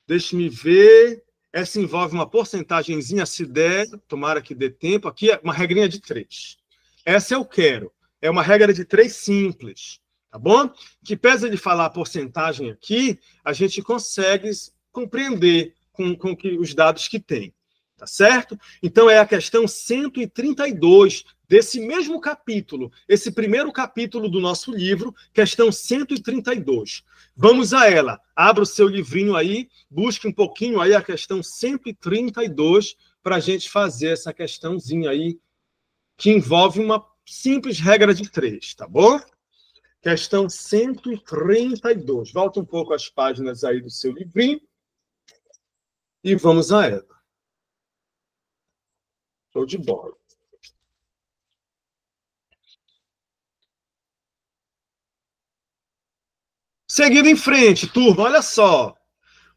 Deixe-me ver. Essa envolve uma porcentagemzinha, se der, tomara que dê tempo. Aqui é uma regrinha de 3. Essa eu quero. É uma regra de 3 simples, tá bom? Que pese de falar a porcentagem aqui, a gente consegue compreender com os dados que tem. Tá certo? Então, é a questão 132 desse mesmo capítulo, esse primeiro capítulo do nosso livro, questão 132. Vamos a ela. Abra o seu livrinho aí, busque um pouquinho aí a questão 132 para a gente fazer essa questãozinha aí, que envolve uma simples regra de 3, tá bom? Questão 132. Volta um pouco as páginas aí do seu livrinho e vamos a ela. Show de bola. Seguindo em frente, turma, olha só.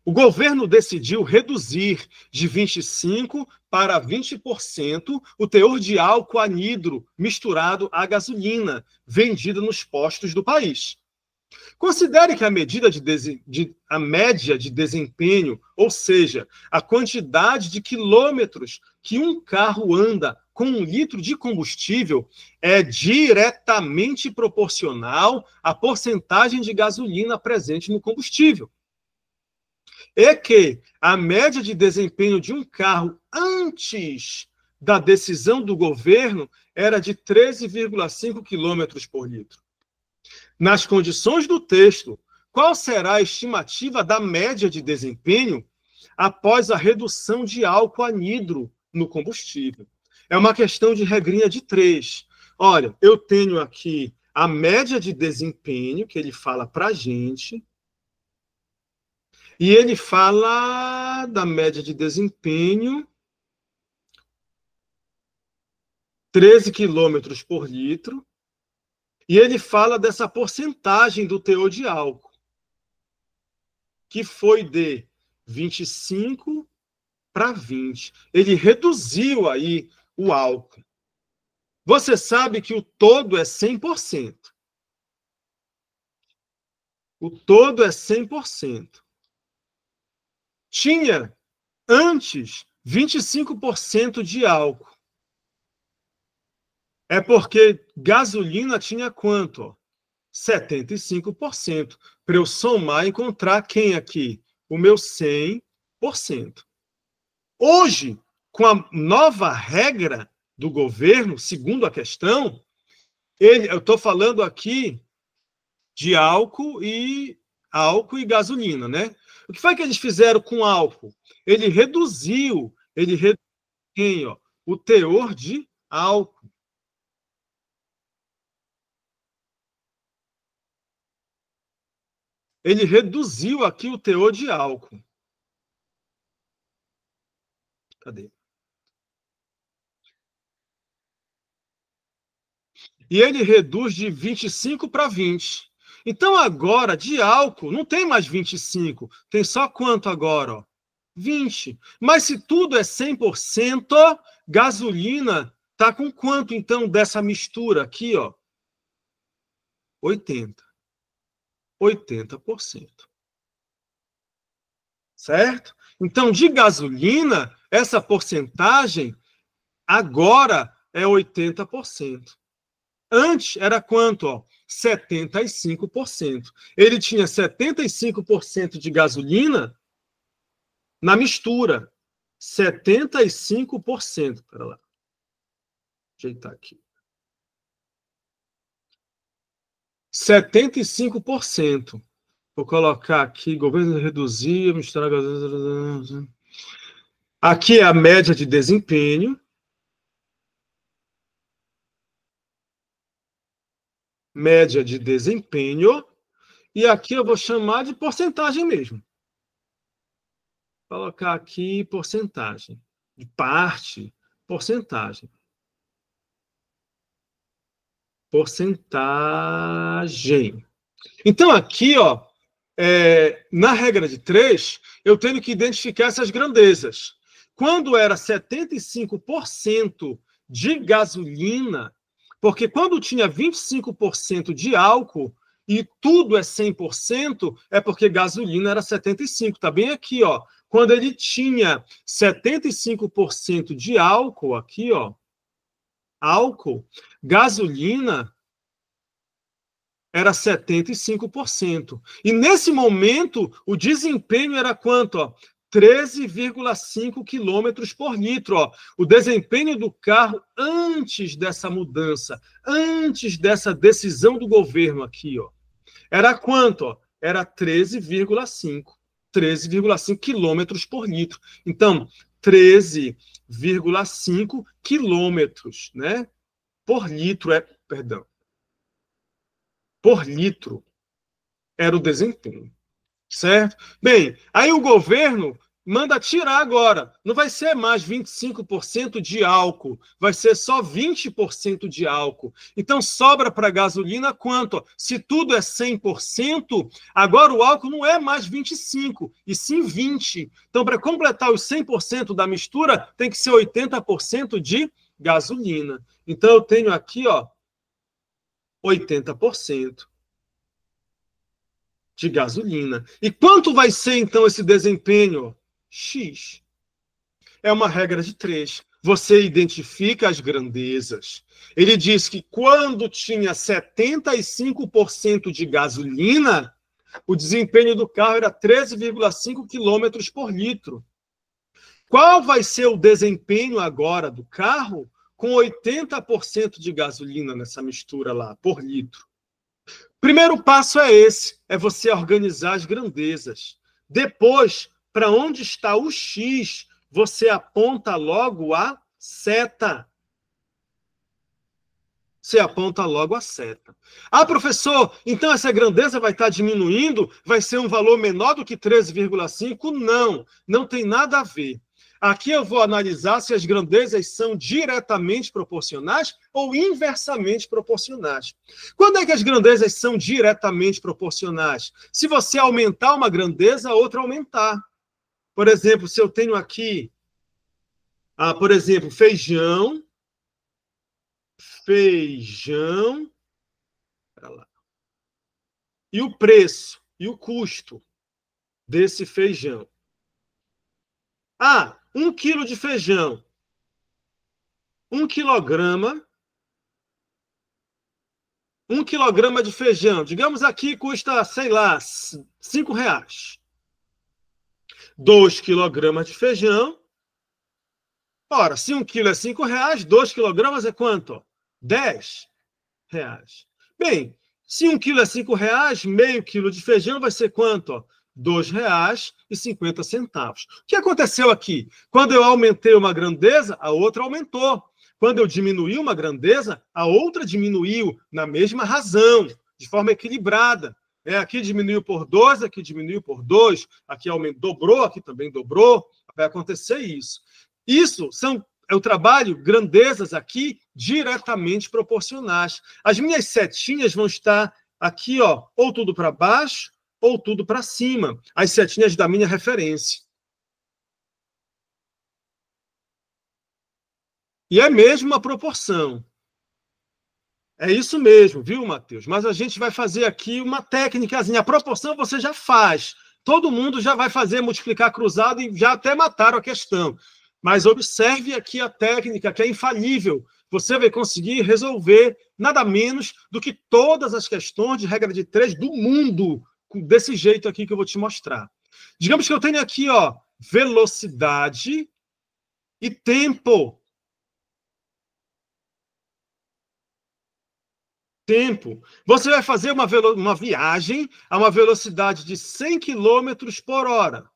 O governo decidiu reduzir de 25% para 20% o teor de álcool anidro misturado à gasolina vendida nos postos do país. Considere que a medida a média de desempenho, ou seja, a quantidade de quilômetros que um carro anda com 1 litro de combustível, é diretamente proporcional à porcentagem de gasolina presente no combustível. E que a média de desempenho de um carro antes da decisão do governo era de 13,5 quilômetros por litro. Nas condições do texto, qual será a estimativa da média de desempenho após a redução de álcool anidro no combustível? É uma questão de regrinha de 3. Olha, eu tenho aqui a média de desempenho, que ele fala para a gente, e ele fala da média de desempenho, 13 quilômetros por litro, e ele fala dessa porcentagem do teor de álcool, que foi de 25 para 20. Ele reduziu aí o álcool. Você sabe que o todo é 100%. O todo é 100%. Tinha, antes, 25% de álcool. É porque gasolina tinha quanto? 75%. Para eu somar e encontrar quem aqui? O meu 100%. Hoje, com a nova regra do governo, segundo a questão, eu estou falando aqui de álcool e gasolina, né? O que foi que eles fizeram com álcool? Ele reduziu ó, o teor de álcool. Ele reduziu aqui o teor de álcool. Cadê? E ele reduz de 25 para 20. Então, agora, de álcool, não tem mais 25. Tem só quanto agora? Ó? 20. Mas se tudo é 100%, gasolina está com quanto, então, dessa mistura aqui? Ó? 80%. 80%. Certo? Então, de gasolina, essa porcentagem agora é 80%. Antes era quanto? Ó? 75%. Ele tinha 75% de gasolina na mistura. 75%. Espera lá. Ajeitar aqui. 75%. Vou colocar aqui, governo reduzir, misturar gasolina. Aqui é a média de desempenho. Média de desempenho. E aqui eu vou chamar de porcentagem mesmo. Vou colocar aqui porcentagem. De parte, porcentagem. Porcentagem. Então, aqui, ó, na regra de 3, eu tenho que identificar essas grandezas. Quando era 75% de gasolina, porque quando tinha 25% de álcool e tudo é 100%, é porque gasolina era 75%. Está bem aqui, ó. Quando ele tinha 75% de álcool, aqui, ó, álcool, gasolina era 75%. E nesse momento, o desempenho era quanto? Ó? 13,5 quilômetros por litro. Ó. O desempenho do carro antes dessa mudança, antes dessa decisão do governo aqui, ó, era quanto? Ó? Era 13,5. 13,5 quilômetros por litro. Então, 13,5 quilômetros, né? Por litro, perdão. Por litro era o desempenho, certo? Bem, aí o governo manda tirar agora. Não vai ser mais 25% de álcool, vai ser só 20% de álcool. Então sobra para a gasolina quanto? Se tudo é 100%, agora o álcool não é mais 25%, e sim 20%. Então, para completar os 100% da mistura, tem que ser 80% de gasolina. Então, eu tenho aqui, ó, 80%. de gasolina. E quanto vai ser, então, esse desempenho? X. É uma regra de 3. Você identifica as grandezas. Ele diz que quando tinha 75% de gasolina, o desempenho do carro era 13,5 km por litro. Qual vai ser o desempenho agora do carro com 80% de gasolina nessa mistura lá, por litro? Primeiro passo é esse, é você organizar as grandezas. Depois, para onde está o X, você aponta logo a seta. Você aponta logo a seta. Ah, professor, então essa grandeza vai estar diminuindo? Vai ser um valor menor do que 13,5? Não, não tem nada a ver. Aqui eu vou analisar se as grandezas são diretamente proporcionais ou inversamente proporcionais. Quando é que as grandezas são diretamente proporcionais? Se você aumentar uma grandeza, a outra aumentar. Por exemplo, se eu tenho aqui, por exemplo, feijão, e o preço, e o custo desse feijão. 1 quilo de feijão, 1 quilograma, 1 quilograma de feijão, digamos aqui custa, sei lá, R$5. 2 quilogramas de feijão. Ora, se 1 quilo é R$5, 2 quilogramas é quanto? R$10. Bem, se 1 quilo é R$5, meio quilo de feijão vai ser quanto? R$2,50. O que aconteceu aqui? Quando eu aumentei uma grandeza, a outra aumentou. Quando eu diminuí uma grandeza, a outra diminuiu na mesma razão, de forma equilibrada. Aqui diminuiu por 2, aqui diminuiu por 2, aqui dobrou, aqui também dobrou. Vai acontecer isso. Isso eu trabalho grandezas aqui diretamente proporcionais. As minhas setinhas vão estar aqui, ou tudo para baixo, ou tudo para cima. As setinhas da minha referência. E é mesmo uma proporção. É isso mesmo, viu, Matheus? Mas a gente vai fazer aqui uma técnicazinha. A proporção você já faz. Todo mundo já vai fazer multiplicar cruzado e já até mataram a questão. Mas observe aqui a técnica, que é infalível. Você vai conseguir resolver nada menos do que todas as questões de regra de 3 do mundo, desse jeito aqui que eu vou te mostrar. Digamos que eu tenho aqui, velocidade e tempo. Você vai fazer uma viagem a uma velocidade de 100 km por hora.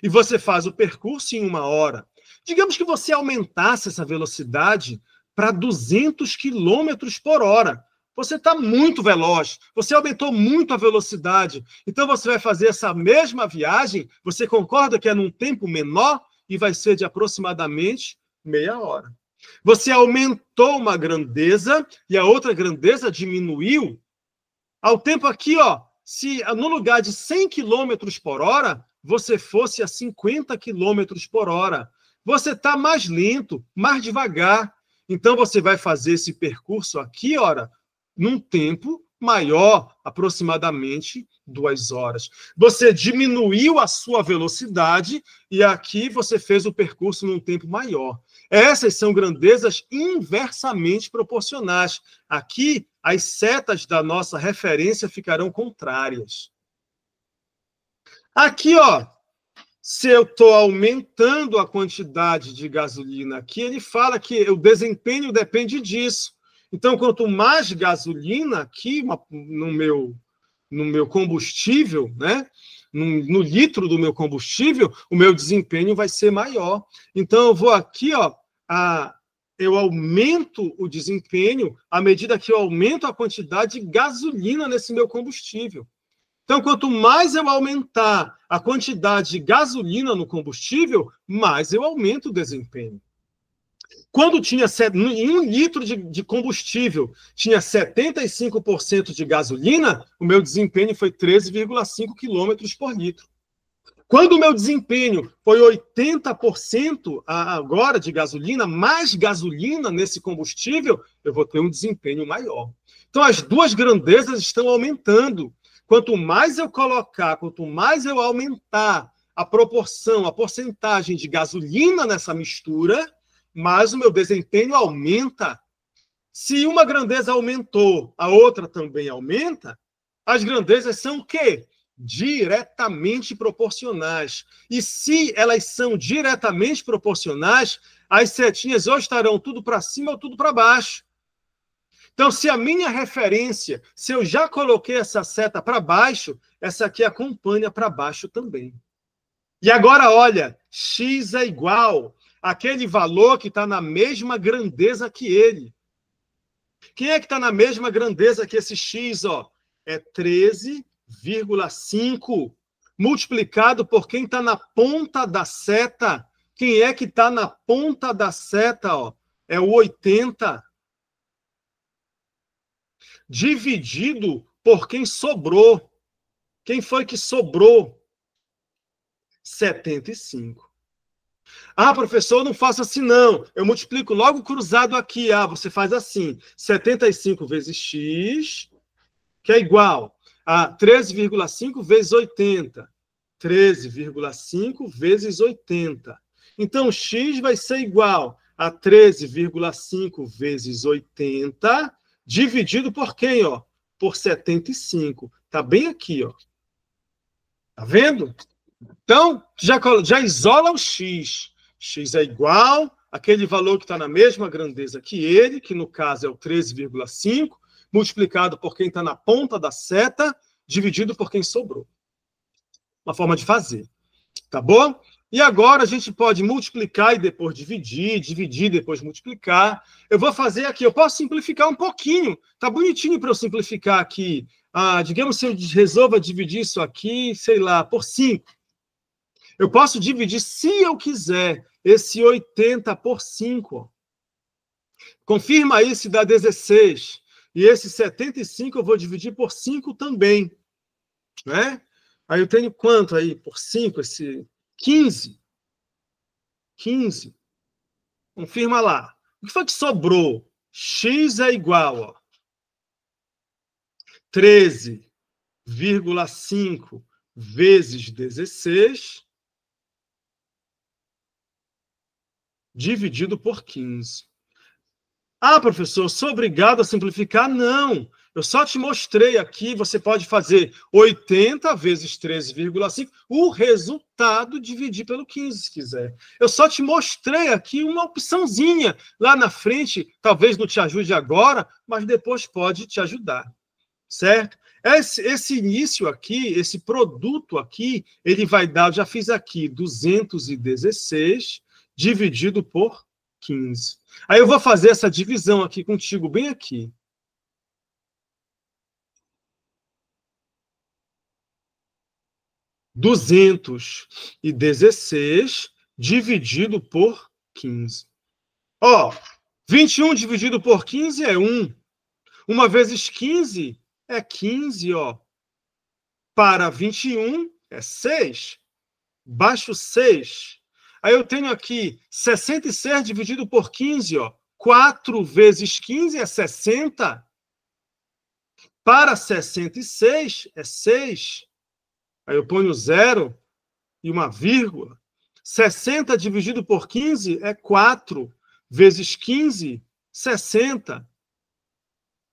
E você faz o percurso em 1 hora. Digamos que você aumentasse essa velocidade para 200 km por hora. Você está muito veloz, você aumentou muito a velocidade. Então, você vai fazer essa mesma viagem, você concorda que é num tempo menor e vai ser de aproximadamente meia hora. Você aumentou uma grandeza e a outra grandeza diminuiu. Ao tempo aqui, se no lugar de 100 km por hora, você fosse a 50 km por hora. Você está mais lento, mais devagar. Então, você vai fazer esse percurso aqui, num tempo maior, aproximadamente 2 horas. Você diminuiu a sua velocidade e aqui você fez o percurso num tempo maior. Essas são grandezas inversamente proporcionais. Aqui, as setas da nossa referência ficarão contrárias. Aqui, se eu estou aumentando a quantidade de gasolina aqui, ele fala que o desempenho depende disso. Então, quanto mais gasolina aqui no meu combustível, né? No litro do meu combustível, o meu desempenho vai ser maior. Então, eu vou aqui, eu aumento o desempenho à medida que eu aumento a quantidade de gasolina nesse meu combustível. Então, quanto mais eu aumentar a quantidade de gasolina no combustível, mais eu aumento o desempenho. Quando tinha em 1 litro de combustível, tinha 75% de gasolina, o meu desempenho foi 13,5 km por litro. Quando o meu desempenho foi 80% agora de gasolina, mais gasolina nesse combustível, eu vou ter um desempenho maior. Então, as duas grandezas estão aumentando. Quanto mais eu colocar, quanto mais eu aumentar a proporção, a porcentagem de gasolina nessa mistura, mais o meu desempenho aumenta. Se uma grandeza aumentou, a outra também aumenta, as grandezas são o quê? Diretamente proporcionais. E se elas são diretamente proporcionais, as setinhas ou estarão tudo para cima ou tudo para baixo. Então, se a minha referência, se eu já coloquei essa seta para baixo, essa aqui acompanha para baixo também. E agora, olha, x é igual àquele valor que está na mesma grandeza que ele. Quem é que está na mesma grandeza que esse x? Ó? É 13,5 multiplicado por quem está na ponta da seta. Quem é que está na ponta da seta? Ó? É o 80. Dividido por quem sobrou. Quem foi que sobrou? 75. Ah, professor, não faça assim, não. Eu multiplico logo cruzado aqui. Ah, você faz assim. 75 vezes x, que é igual a 13,5 vezes 80. 13,5 vezes 80. Então, x vai ser igual a 13,5 vezes 80, dividido por quem? Ó? Por 75. Está bem aqui, ó. Tá vendo? Então, já isola o x. X é igual àquele valor que está na mesma grandeza que ele, que no caso é o 13,5, multiplicado por quem está na ponta da seta, dividido por quem sobrou. Uma forma de fazer. Tá bom? E agora a gente pode multiplicar e depois dividir, dividir e depois multiplicar. Eu vou fazer aqui, eu posso simplificar um pouquinho. Tá bonitinho para eu simplificar aqui. Ah, digamos se eu resolva dividir isso aqui, sei lá, por 5. Eu posso dividir, se eu quiser, esse 80 por 5. Ó. Confirma aí se dá 16. E esse 75 eu vou dividir por 5 também. Né? Aí eu tenho quanto aí por 5? Esse 15. 15. Confirma lá. O que foi que sobrou? X é igual a 13,5 vezes 16 dividido por 15. Ah, professor, sou obrigado a simplificar? Não. Eu só te mostrei aqui, você pode fazer 80 vezes 13,5, o resultado dividir pelo 15, se quiser. Eu só te mostrei aqui uma opçãozinha. Lá na frente, talvez não te ajude agora, mas depois pode te ajudar. Certo? Esse início aqui, esse produto aqui, ele vai dar, eu já fiz aqui, 216 dividido por 15. Aí eu vou fazer essa divisão aqui contigo, bem aqui. 216 dividido por 15. Ó, 21 dividido por 15 é 1. 1 vezes 15 é 15, ó. Para 21 é 6. Baixo 6. Aí eu tenho aqui 66 dividido por 15, ó. 4 vezes 15 é 60. Para 66 é 6. Aí eu ponho 0 e uma vírgula. 60 dividido por 15 é 4. Vezes 15, 60.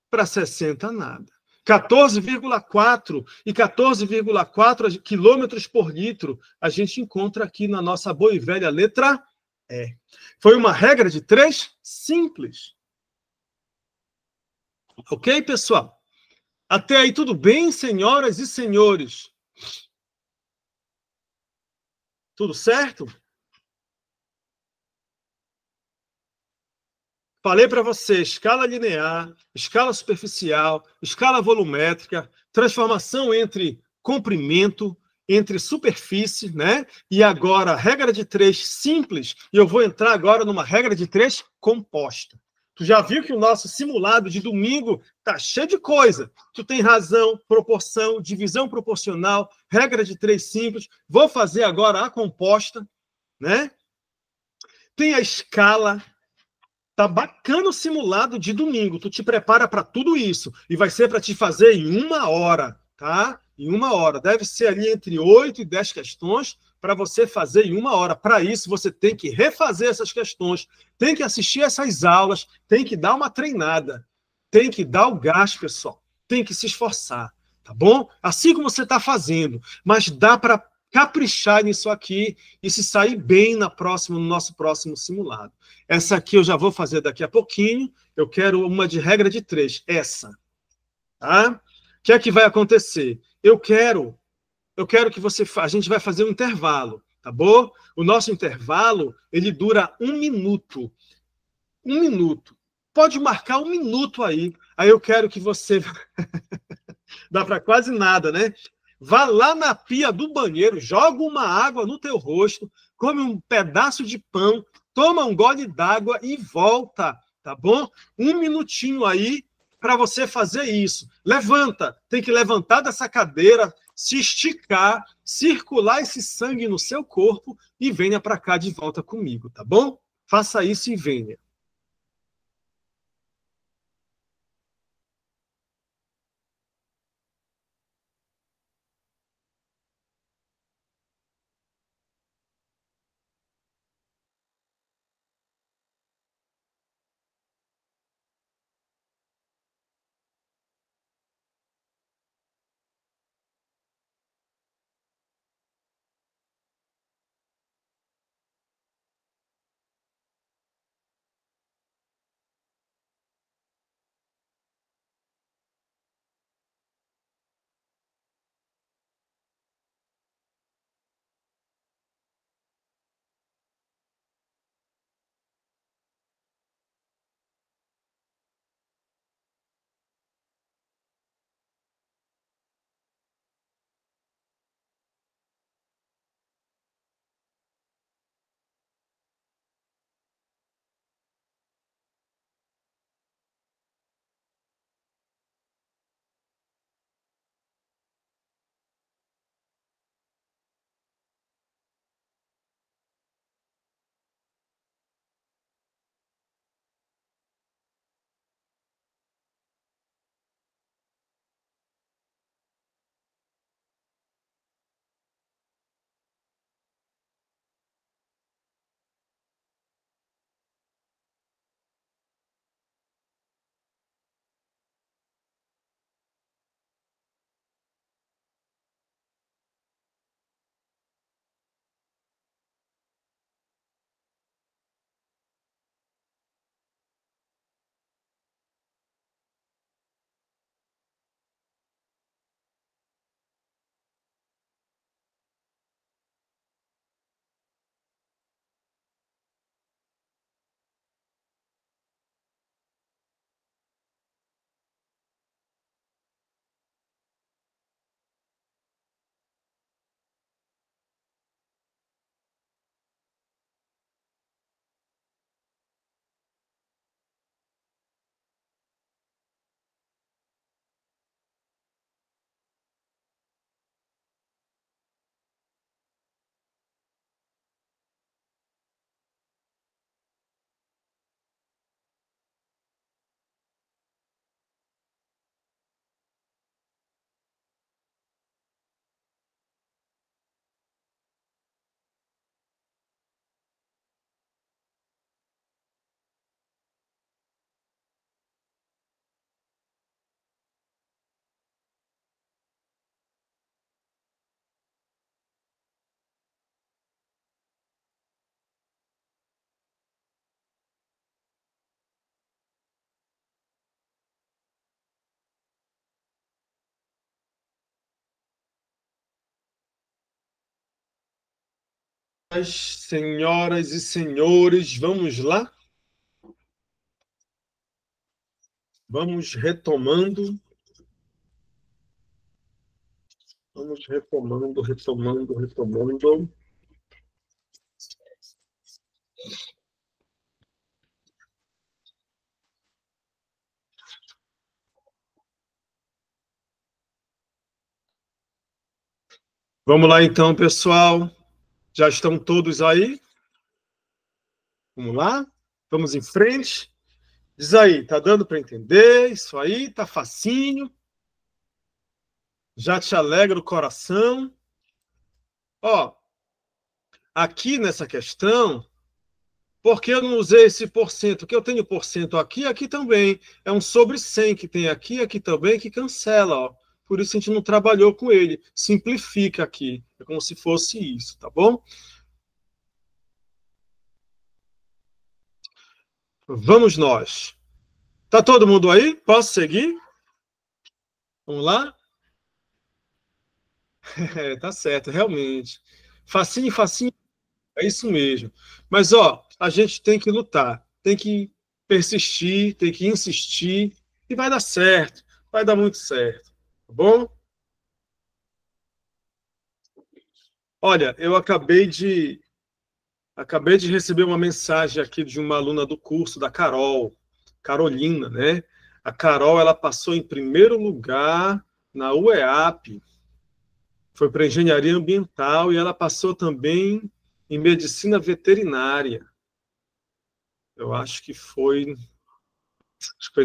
Para 60, nada. 14,4 e 14,4 quilômetros por litro a gente encontra aqui na nossa boa e velha letra E. Foi uma regra de 3 simples. Ok, pessoal? Até aí tudo bem, senhoras e senhores? Tudo certo? Falei para você, escala linear, escala superficial, escala volumétrica, transformação entre comprimento, entre superfície, né? E agora, regra de 3 simples, e eu vou entrar agora numa regra de 3 composta. Tu já viu que o nosso simulado de domingo tá cheio de coisa. Tu tem razão, proporção, divisão proporcional, regra de 3 simples. Vou fazer agora a composta, né? Tem a escala. Tá bacana o simulado de domingo. Tu te prepara para tudo isso. E vai ser para te fazer em 1 hora. tá? Em 1 hora. Deve ser ali entre 8 e 10 questões para você fazer em 1 hora. Para isso, você tem que refazer essas questões, tem que assistir essas aulas, tem que dar uma treinada, tem que dar o gás, pessoal, tem que se esforçar, tá bom? Assim como você está fazendo, mas dá para caprichar nisso aqui e se sair bem no nosso próximo simulado. Essa aqui eu já vou fazer daqui a pouquinho. Eu quero uma de regra de 3, essa, tá? O que é que vai acontecer? Eu quero que a gente vai fazer um intervalo, tá bom? O nosso intervalo, ele dura 1 minuto. 1 minuto. Pode marcar 1 minuto aí. Aí eu quero que você... Dá para quase nada, né? Vá lá na pia do banheiro, joga uma água no teu rosto, come um pedaço de pão, toma um gole d'água e volta, tá bom? 1 minutinho aí para você fazer isso. Levanta, tem que levantar dessa cadeira, se esticar, circular esse sangue no seu corpo e venha para cá de volta comigo, tá bom? Faça isso e venha. Senhoras e senhores, vamos lá? Vamos retomando. Vamos retomando. Vamos lá então, pessoal. Já estão todos aí? Vamos lá? Vamos em frente. Diz aí, tá dando para entender? Isso aí, tá facinho. Já te alegra o coração. Ó, aqui nessa questão, por que eu não usei esse porcento? Porque eu tenho porcento aqui, aqui também. É um sobre 100 que tem aqui, aqui também, que cancela, ó. Por isso a gente não trabalhou com ele. Simplifica aqui. É como se fosse isso, tá bom? Vamos nós. Tá todo mundo aí? Posso seguir? Vamos lá? É, tá certo, realmente. Facinho, facinho, é isso mesmo. Mas, ó, a gente tem que lutar, tem que persistir, tem que insistir, e vai dar certo, vai dar muito certo, tá bom? Olha, eu acabei de receber uma mensagem aqui de uma aluna do curso, da Carol, Carolina, né? A Carol, ela passou em primeiro lugar na UEAP, foi para engenharia ambiental e ela passou também em medicina veterinária. Eu acho que foi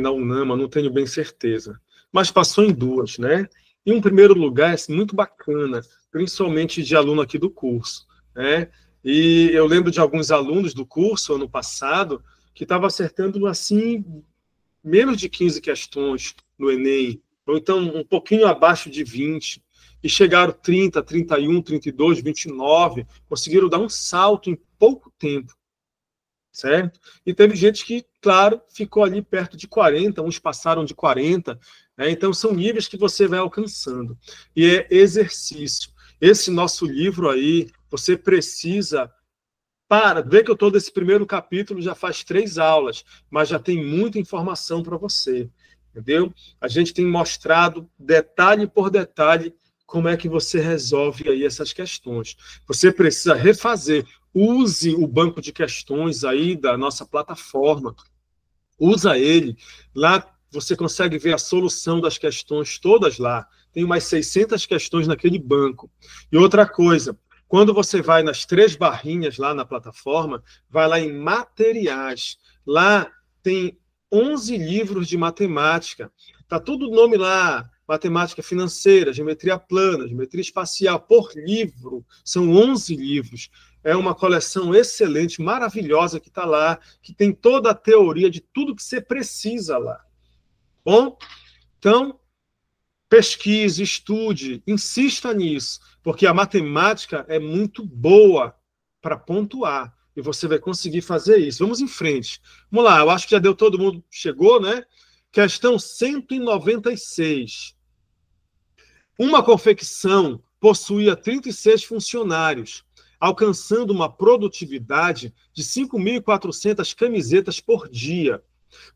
na UNAMA, não tenho bem certeza. Mas passou em duas, né? E um primeiro lugar é muito bacana, principalmente de aluno aqui do curso, né? E eu lembro de alguns alunos do curso ano passado que estavam acertando assim menos de 15 questões no Enem, ou então um pouquinho abaixo de 20, e chegaram 30, 31, 32, 29, conseguiram dar um salto em pouco tempo, certo? E teve gente que, claro, ficou ali perto de 40, uns passaram de 40, né? Então são níveis que você vai alcançando. E é exercício. Esse nosso livro aí, você precisa ver que eu estou nesse primeiro capítulo, já faz 3 aulas, mas já tem muita informação para você, entendeu? A gente tem mostrado detalhe por detalhe como é que você resolve aí essas questões. Você precisa refazer. Use o banco de questões aí da nossa plataforma. Usa ele. Lá você consegue ver a solução das questões todas lá. Tem umas 600 questões naquele banco. E outra coisa, quando você vai nas 3 barrinhas lá na plataforma, vai lá em materiais. Lá tem 11 livros de matemática. Tá tudo o nome lá, matemática financeira, geometria plana, geometria espacial, por livro. São 11 livros. É uma coleção excelente, maravilhosa que está lá, que tem toda a teoria de tudo que você precisa lá. Bom, então, pesquise, estude, insista nisso, porque a matemática é muito boa para pontuar e você vai conseguir fazer isso. Vamos em frente. Vamos lá, eu acho que já deu todo mundo, chegou, né? Questão 196. Uma confecção possuía 36 funcionários, alcançando uma produtividade de 5.400 camisetas por dia,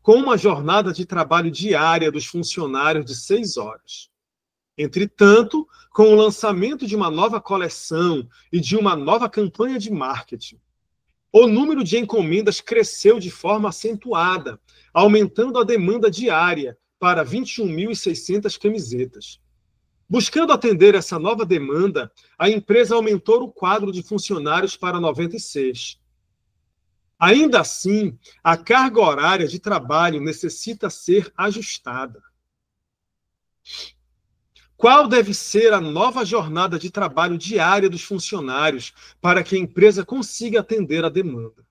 com uma jornada de trabalho diária dos funcionários de 6 horas. Entretanto, com o lançamento de uma nova coleção e de uma nova campanha de marketing, o número de encomendas cresceu de forma acentuada, aumentando a demanda diária para 21.600 camisetas. Buscando atender essa nova demanda, a empresa aumentou o quadro de funcionários para 96. Ainda assim, a carga horária de trabalho necessita ser ajustada. Qual deve ser a nova jornada de trabalho diária dos funcionários para que a empresa consiga atender a demanda?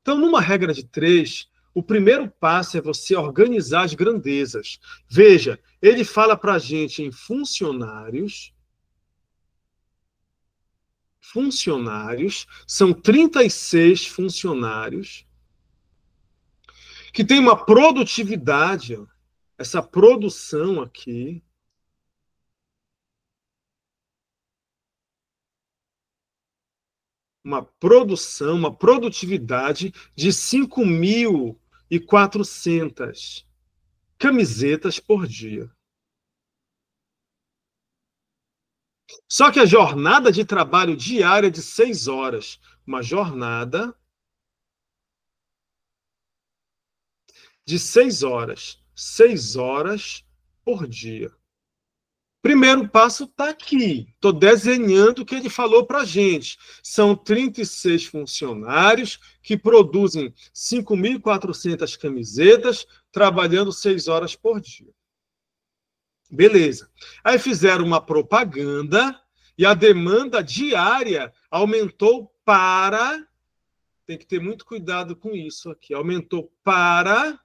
Então, numa regra de 3, o primeiro passo é você organizar as grandezas. Veja, ele fala para a gente em funcionários, são 36 funcionários, que tem uma produtividade, ó, essa produção aqui, uma produtividade de 5.400 camisetas por dia. Só que a jornada de trabalho diária é de 6 horas, uma jornada de 6 horas por dia. Primeiro passo está aqui. Estou desenhando o que ele falou para a gente. São 36 funcionários que produzem 5.400 camisetas, trabalhando 6 horas por dia. Beleza. Aí fizeram uma propaganda e a demanda diária aumentou para... Tem que ter muito cuidado com isso aqui. Aumentou para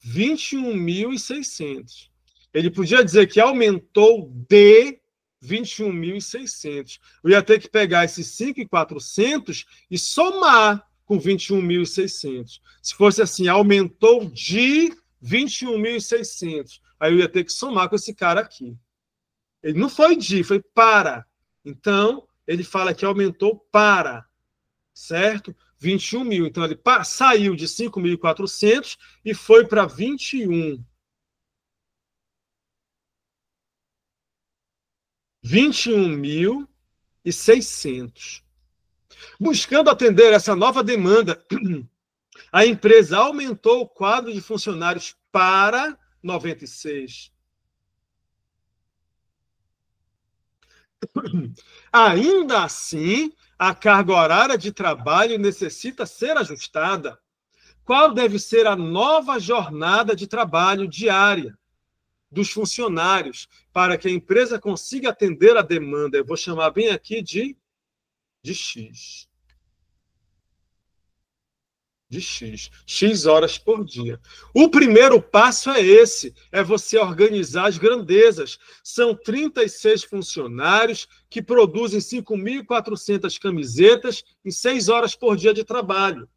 21.600. Ele podia dizer que aumentou de 21.600. Eu ia ter que pegar esses 5.400 e somar com 21.600. Se fosse assim, aumentou de 21.600. Aí eu ia ter que somar com esse cara aqui. Ele não foi de, foi para. Então, ele fala que aumentou para, certo? 21 mil. Então, ele saiu de 5.400 e foi para 21. 21.600. Buscando atender essa nova demanda, a empresa aumentou o quadro de funcionários para 96. Ainda assim, a carga horária de trabalho necessita ser ajustada. Qual deve ser a nova jornada de trabalho diária dos funcionários para que a empresa consiga atender a demanda? Eu vou chamar bem aqui de X. De X. X horas por dia. O primeiro passo é esse, é você organizar as grandezas. São 36 funcionários que produzem 5.400 camisetas em 6 horas por dia de trabalho.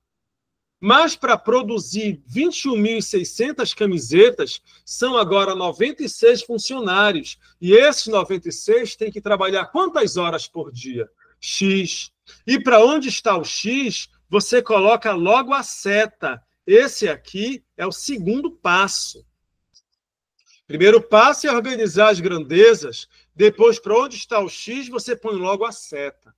Mas para produzir 21.600 camisetas, são agora 96 funcionários. E esses 96 têm que trabalhar quantas horas por dia? X. E para onde está o X? Você coloca logo a seta. Esse aqui é o segundo passo. Primeiro passo é organizar as grandezas. Depois, para onde está o X, você põe logo a seta.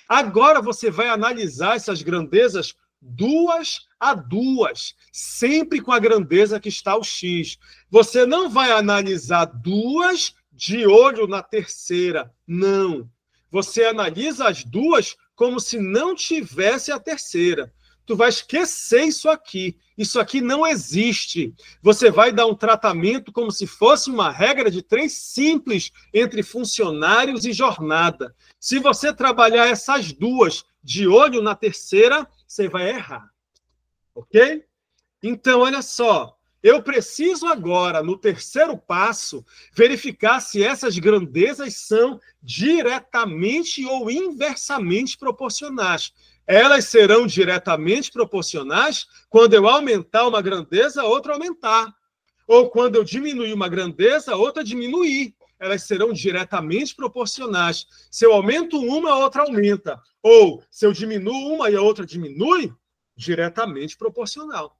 Agora você vai analisar essas grandezas 2 a 2, sempre com a grandeza que está o X. Você não vai analisar 2 de olho na terceira. Não. Você analisa as 2 como se não tivesse a terceira. Tu vai esquecer isso aqui. Isso aqui não existe. Você vai dar um tratamento como se fosse uma regra de 3 simples entre funcionários e jornada. Se você trabalhar essas 2 de olho na terceira, você vai errar. Ok? Então, olha só. Eu preciso agora, no terceiro passo, verificar se essas grandezas são diretamente ou inversamente proporcionais. Elas serão diretamente proporcionais quando eu aumentar uma grandeza, outra aumentar. Ou quando eu diminuir uma grandeza, outra diminuir. Elas serão diretamente proporcionais. Se eu aumento uma, a outra aumenta. Ou se eu diminuo uma e a outra diminui, diretamente proporcional.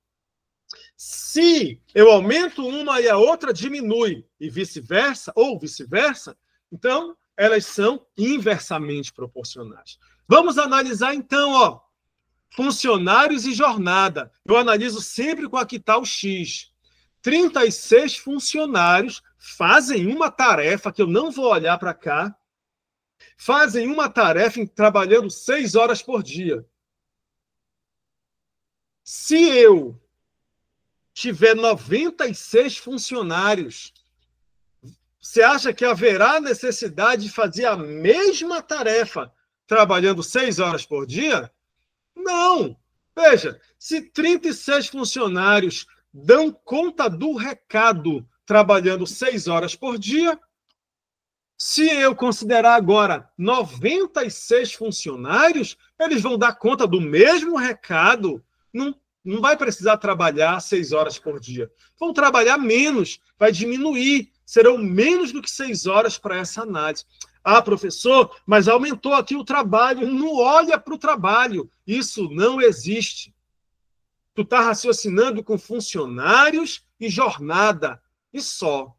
Se eu aumento uma e a outra diminui, e vice-versa, ou vice-versa, então elas são inversamente proporcionais. Vamos analisar então, ó, funcionários e jornada. Eu analiso sempre com aqui está o X. 36 funcionários fazem uma tarefa, que eu não vou olhar para cá, fazem uma tarefa trabalhando 6 horas por dia. Se eu tiver 96 funcionários, você acha que haverá necessidade de fazer a mesma tarefa trabalhando 6 horas por dia? Não. Veja, se 36 funcionários dão conta do recado trabalhando 6 horas por dia, se eu considerar agora 96 funcionários, eles vão dar conta do mesmo recado. Não vai precisar trabalhar 6 horas por dia. Vão trabalhar menos, vai diminuir. Serão menos do que 6 horas para essa análise. Ah, professor, mas aumentou aqui o trabalho. Não olha para o trabalho. Isso não existe. Tu está raciocinando com funcionários e jornada. E só.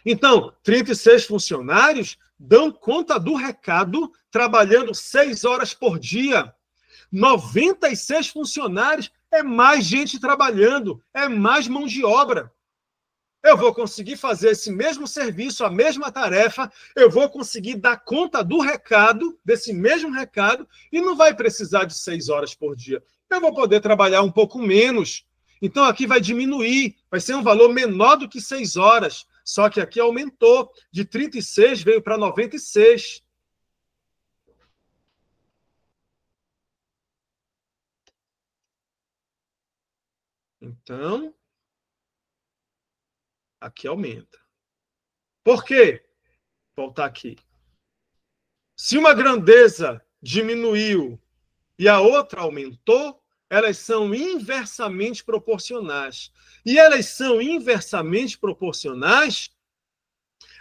Então, 36 funcionários dão conta do recado trabalhando 6 horas por dia. 96 funcionários é mais gente trabalhando, é mais mão de obra. Eu vou conseguir fazer esse mesmo serviço, a mesma tarefa, eu vou conseguir dar conta do recado, desse mesmo recado, e não vai precisar de 6 horas por dia. Eu vou poder trabalhar um pouco menos. Então, aqui vai diminuir, vai ser um valor menor do que 6 horas. Só que aqui aumentou. De 36 veio para 96. Então, aqui aumenta. Por quê? Vou voltar aqui. Se uma grandeza diminuiu e a outra aumentou, elas são inversamente proporcionais. E elas são inversamente proporcionais,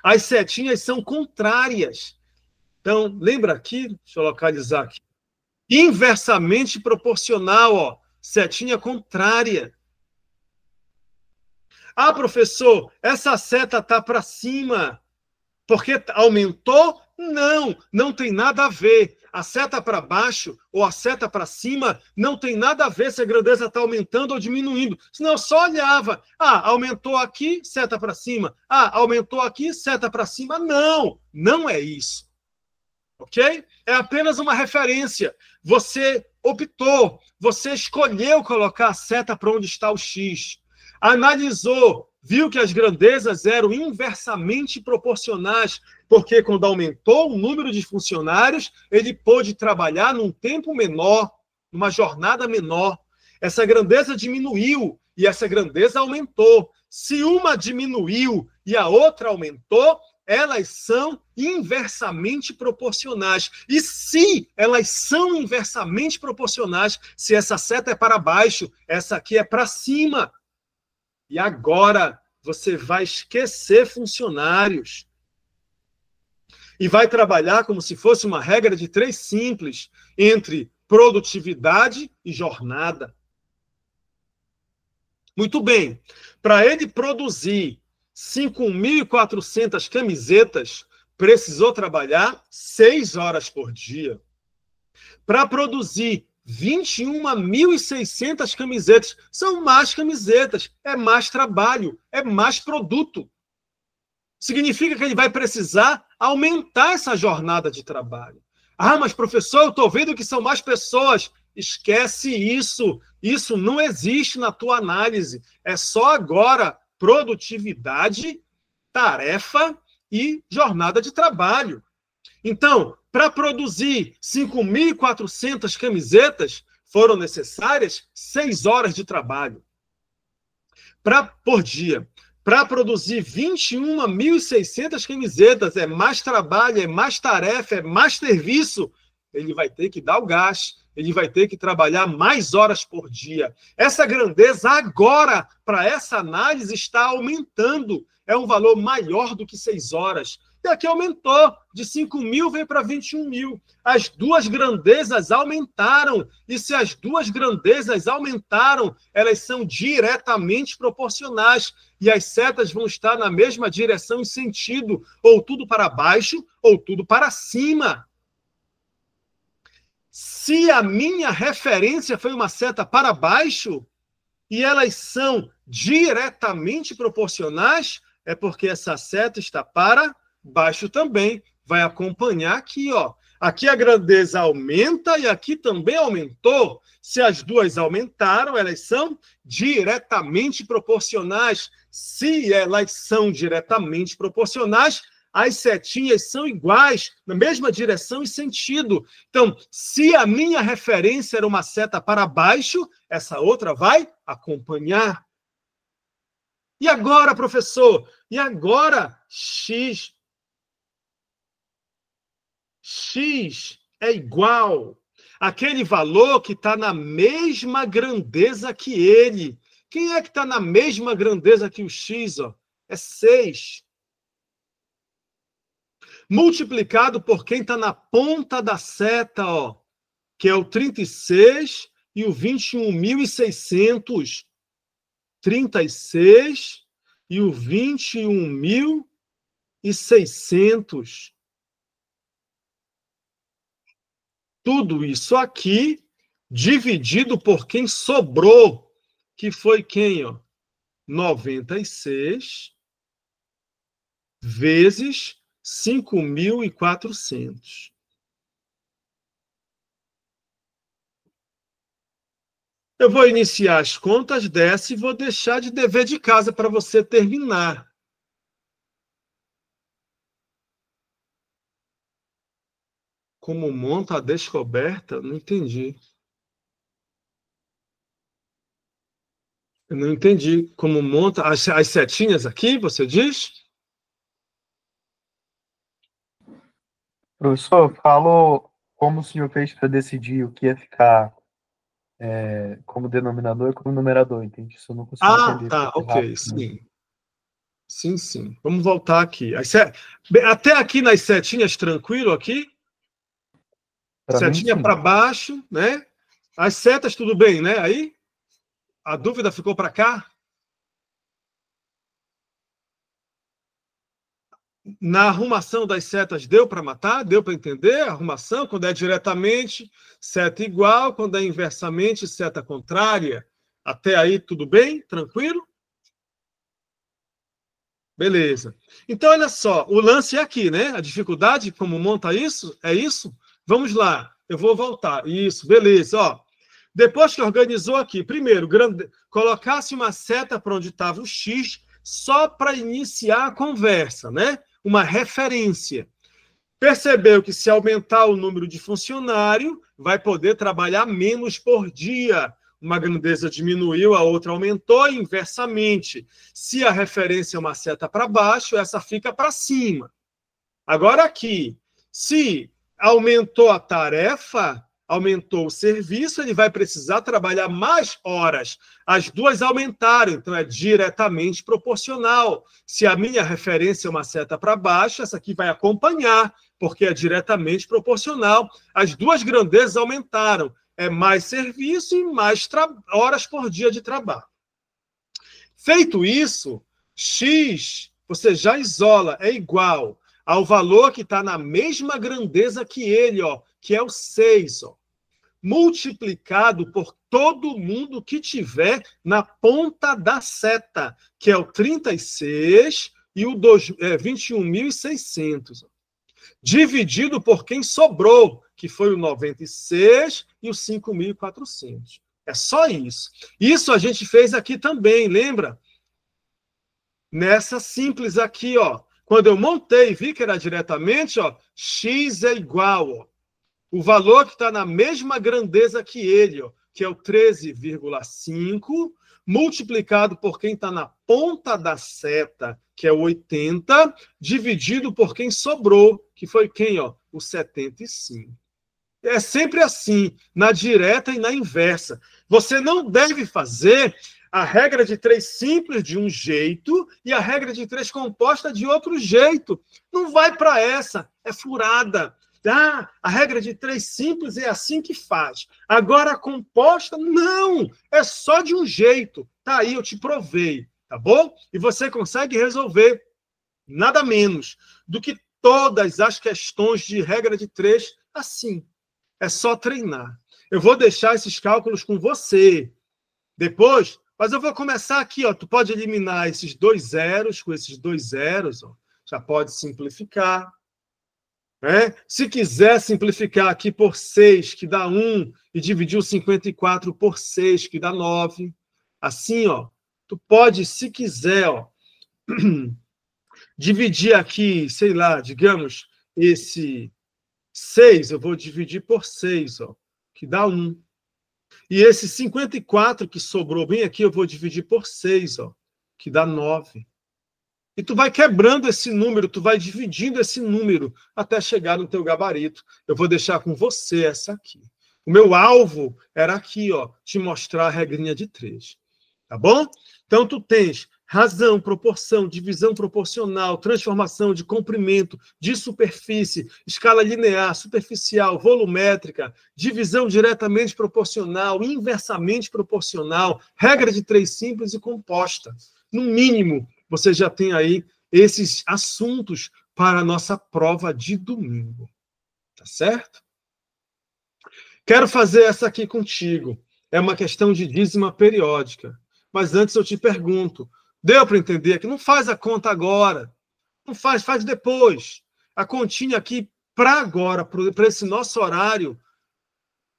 as setinhas são contrárias. Então, lembra aqui, deixa eu localizar aqui. Inversamente proporcional, ó, setinha contrária. Ah, professor, essa seta está para cima, porque aumentou? Não, não tem nada a ver. A seta para baixo ou a seta para cima não tem nada a ver se a grandeza está aumentando ou diminuindo. Senão eu só olhava. Ah, aumentou aqui, seta para cima. Ah, aumentou aqui, seta para cima. Não, não é isso. Ok? É apenas uma referência. Você optou, você escolheu colocar a seta para onde está o X. Analisou, viu que as grandezas eram inversamente proporcionais, porque quando aumentou o número de funcionários, ele pôde trabalhar num tempo menor, numa jornada menor. Essa grandeza diminuiu e essa grandeza aumentou. Se uma diminuiu e a outra aumentou, elas são inversamente proporcionais. E se elas são inversamente proporcionais, se essa seta é para baixo, essa aqui é para cima. E agora você vai esquecer funcionários e vai trabalhar como se fosse uma regra de 3 simples entre produtividade e jornada. Muito bem. Para ele produzir 5.400 camisetas, precisou trabalhar 6 horas por dia. Para produzir 21.600 camisetas, são mais camisetas, é mais trabalho, é mais produto. Significa que ele vai precisar aumentar essa jornada de trabalho. Ah, mas professor, eu estou vendo que são mais pessoas. Esquece isso. Isso não existe na tua análise. É só agora produtividade, tarefa e jornada de trabalho. Então, para produzir 5.400 camisetas, foram necessárias 6 horas de trabalho por dia. Para produzir 21.600 camisetas, é mais trabalho, é mais tarefa, é mais serviço. Ele vai ter que dar o gás, ele vai ter que trabalhar mais horas por dia. Essa grandeza agora, para essa análise, está aumentando. É um valor maior do que 6 horas. E aqui aumentou, de 5.000 veio para 21.000. As duas grandezas aumentaram. E se as duas grandezas aumentaram, elas são diretamente proporcionais. E as setas vão estar na mesma direção e sentido, ou tudo para baixo, ou tudo para cima. Se a minha referência foi uma seta para baixo, e elas são diretamente proporcionais, é porque essa seta está para baixo também. Vai acompanhar aqui, ó. Aqui a grandeza aumenta e aqui também aumentou. Se as duas aumentaram, elas são diretamente proporcionais. Se elas são diretamente proporcionais, as setinhas são iguais, na mesma direção e sentido. Então, se a minha referência era uma seta para baixo, essa outra vai acompanhar. E agora, professor? E agora, X? X é igual àquele valor que está na mesma grandeza que ele. Quem é que está na mesma grandeza que o X? Ó? É 6. Multiplicado por quem está na ponta da seta, ó, que é o 36 e o 21.600. 36 e o 21.600. Tudo isso aqui dividido por quem sobrou, que foi quem? Ó? 96 vezes 5.400. Eu vou iniciar as contas dessa e vou deixar de dever de casa para você terminar. Como monta a descoberta? Não entendi. Eu não entendi como monta as setinhas aqui, você diz? Professor, falou como o senhor fez para decidir o que ia ficar como denominador e como numerador, entende? Isso eu não consegui Ah, entender, tá, foi ok, rápido mesmo. sim. Sim, sim. Vamos voltar aqui. Até aqui nas setinhas, tranquilo aqui? Para mim, Setinha sim. para baixo, né? As setas, tudo bem, né? Aí, a dúvida ficou para cá? Na arrumação das setas, deu para matar? Deu para entender a arrumação? Quando é diretamente, seta igual. Quando é inversamente, seta contrária. Até aí, tudo bem? Tranquilo? Beleza. Então, olha só, o lance é aqui, né? A dificuldade, como monta isso, é isso? Vamos lá, eu vou voltar. Isso, beleza. Ó, depois que organizou aqui, primeiro, colocasse uma seta para onde estava o X, só para iniciar a conversa, né? Uma referência. Percebeu que se aumentar o número de funcionário, vai poder trabalhar menos por dia. Uma grandeza diminuiu, a outra aumentou, e inversamente. Se a referência é uma seta para baixo, essa fica para cima. Agora aqui, se aumentou a tarefa, aumentou o serviço, ele vai precisar trabalhar mais horas. As duas aumentaram, então é diretamente proporcional. Se a minha referência é uma seta para baixo, essa aqui vai acompanhar, porque é diretamente proporcional. As duas grandezas aumentaram. É mais serviço e mais horas por dia de trabalho. Feito isso, X, você já isola, é igual ao valor que está na mesma grandeza que ele, ó, que é o 6, ó, multiplicado por todo mundo que tiver na ponta da seta, que é o 36 e o 21.600. Dividido por quem sobrou, que foi o 96 e o 5.400. É só isso. Isso a gente fez aqui também, lembra? Nessa simples aqui, ó. Quando eu montei, vi que era diretamente, ó, x é igual, ó, o valor que está na mesma grandeza que ele, ó, que é o 13,5, multiplicado por quem está na ponta da seta, que é o 80, dividido por quem sobrou, que foi quem? Ó, o 75. É sempre assim, na direta e na inversa. Você não deve fazer a regra de 3 simples de um jeito e a regra de 3 composta de outro jeito. Não vai para essa, é furada. Ah, a regra de 3 simples é assim que faz. Agora a composta, não, é só de um jeito. Tá aí, eu te provei, tá bom? E você consegue resolver nada menos do que todas as questões de regra de 3 assim. É só treinar. Eu vou deixar esses cálculos com você depois, mas eu vou começar aqui, ó. Tu pode eliminar esses 2 zeros com esses 2 zeros, ó. Já pode simplificar. Né? Se quiser simplificar aqui por 6, que dá 1, e dividir o 54 por 6, que dá 9. Assim, ó, tu pode, se quiser, ó, dividir aqui, sei lá, digamos, esse 6, eu vou dividir por 6, ó, que dá 1. E esse 54 que sobrou bem aqui, eu vou dividir por 6, ó, que dá 9. E tu vai quebrando esse número, tu vai dividindo esse número até chegar no teu gabarito. Eu vou deixar com você essa aqui. O meu alvo era aqui, ó, te mostrar a regrinha de 3. Tá bom? Então, tu tens razão, proporção, divisão proporcional, transformação de comprimento, de superfície, escala linear, superficial, volumétrica, divisão diretamente proporcional, inversamente proporcional, regra de 3 simples e composta. No mínimo, você já tem aí esses assuntos para a nossa prova de domingo. Tá certo? Quero fazer essa aqui contigo. É uma questão de dízima periódica. Mas antes eu te pergunto, deu para entender que não faz a conta agora, não faz, faz depois. A continha aqui para agora, para esse nosso horário,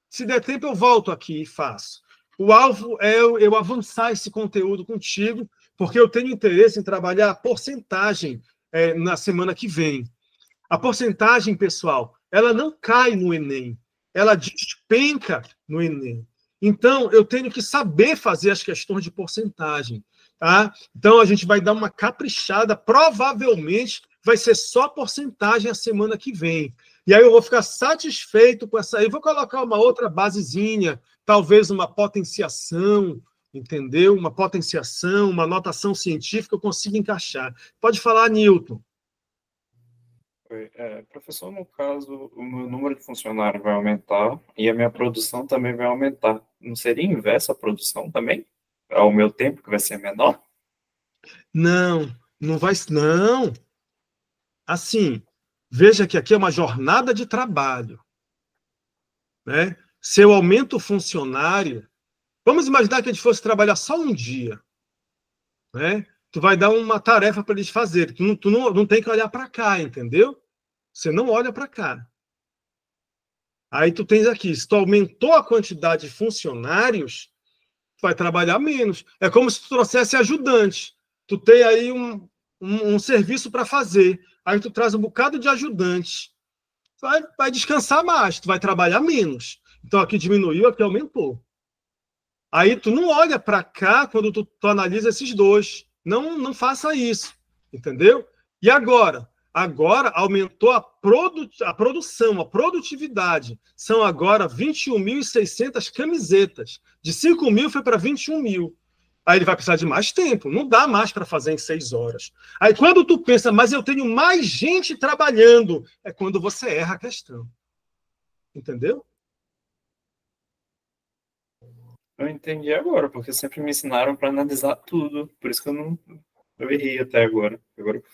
se der tempo eu volto aqui e faço. O alvo é eu avançar esse conteúdo contigo, porque eu tenho interesse em trabalhar a porcentagem na semana que vem. A porcentagem, pessoal, ela não cai no Enem, ela despenca no Enem. Então, eu tenho que saber fazer as questões de porcentagem. Tá? Então, a gente vai dar uma caprichada, provavelmente vai ser só porcentagem a semana que vem. E aí eu vou ficar satisfeito com essa aí, vou colocar uma outra basezinha, talvez uma potenciação, entendeu? Uma potenciação, uma notação científica, eu consigo encaixar. Pode falar, Newton. Professor, no caso, o meu número de funcionários vai aumentar e a minha produção também vai aumentar. Não seria inverso a produção também? Ao meu tempo, que vai ser menor? Não, não vai. Não. Assim, veja que aqui é uma jornada de trabalho. Né? Se eu aumento o funcionário, vamos imaginar que a gente fosse trabalhar só um dia. Né? Tu vai dar uma tarefa para eles fazerem. Tu não tem que olhar para cá, entendeu? Você não olha para cá. Aí tu tens aqui, se tu aumentou a quantidade de funcionários, tu vai trabalhar menos. É como se tu trouxesse ajudante. Tu tem aí um serviço para fazer. Aí tu traz um bocado de ajudante. Tu vai descansar mais, tu vai trabalhar menos. Então aqui diminuiu, aqui aumentou. Aí tu não olha para cá quando tu analisa esses dois. Não faça isso, entendeu? E agora? Agora aumentou a produção, a produtividade. São agora 21.600 camisetas. De 5.000 foi para 21.000. Aí ele vai precisar de mais tempo. Não dá mais para fazer em 6 horas. Aí quando tu pensa, mas eu tenho mais gente trabalhando, é quando você erra a questão. Entendeu? Eu entendi agora, porque sempre me ensinaram para analisar tudo. Por isso que eu errei até agora.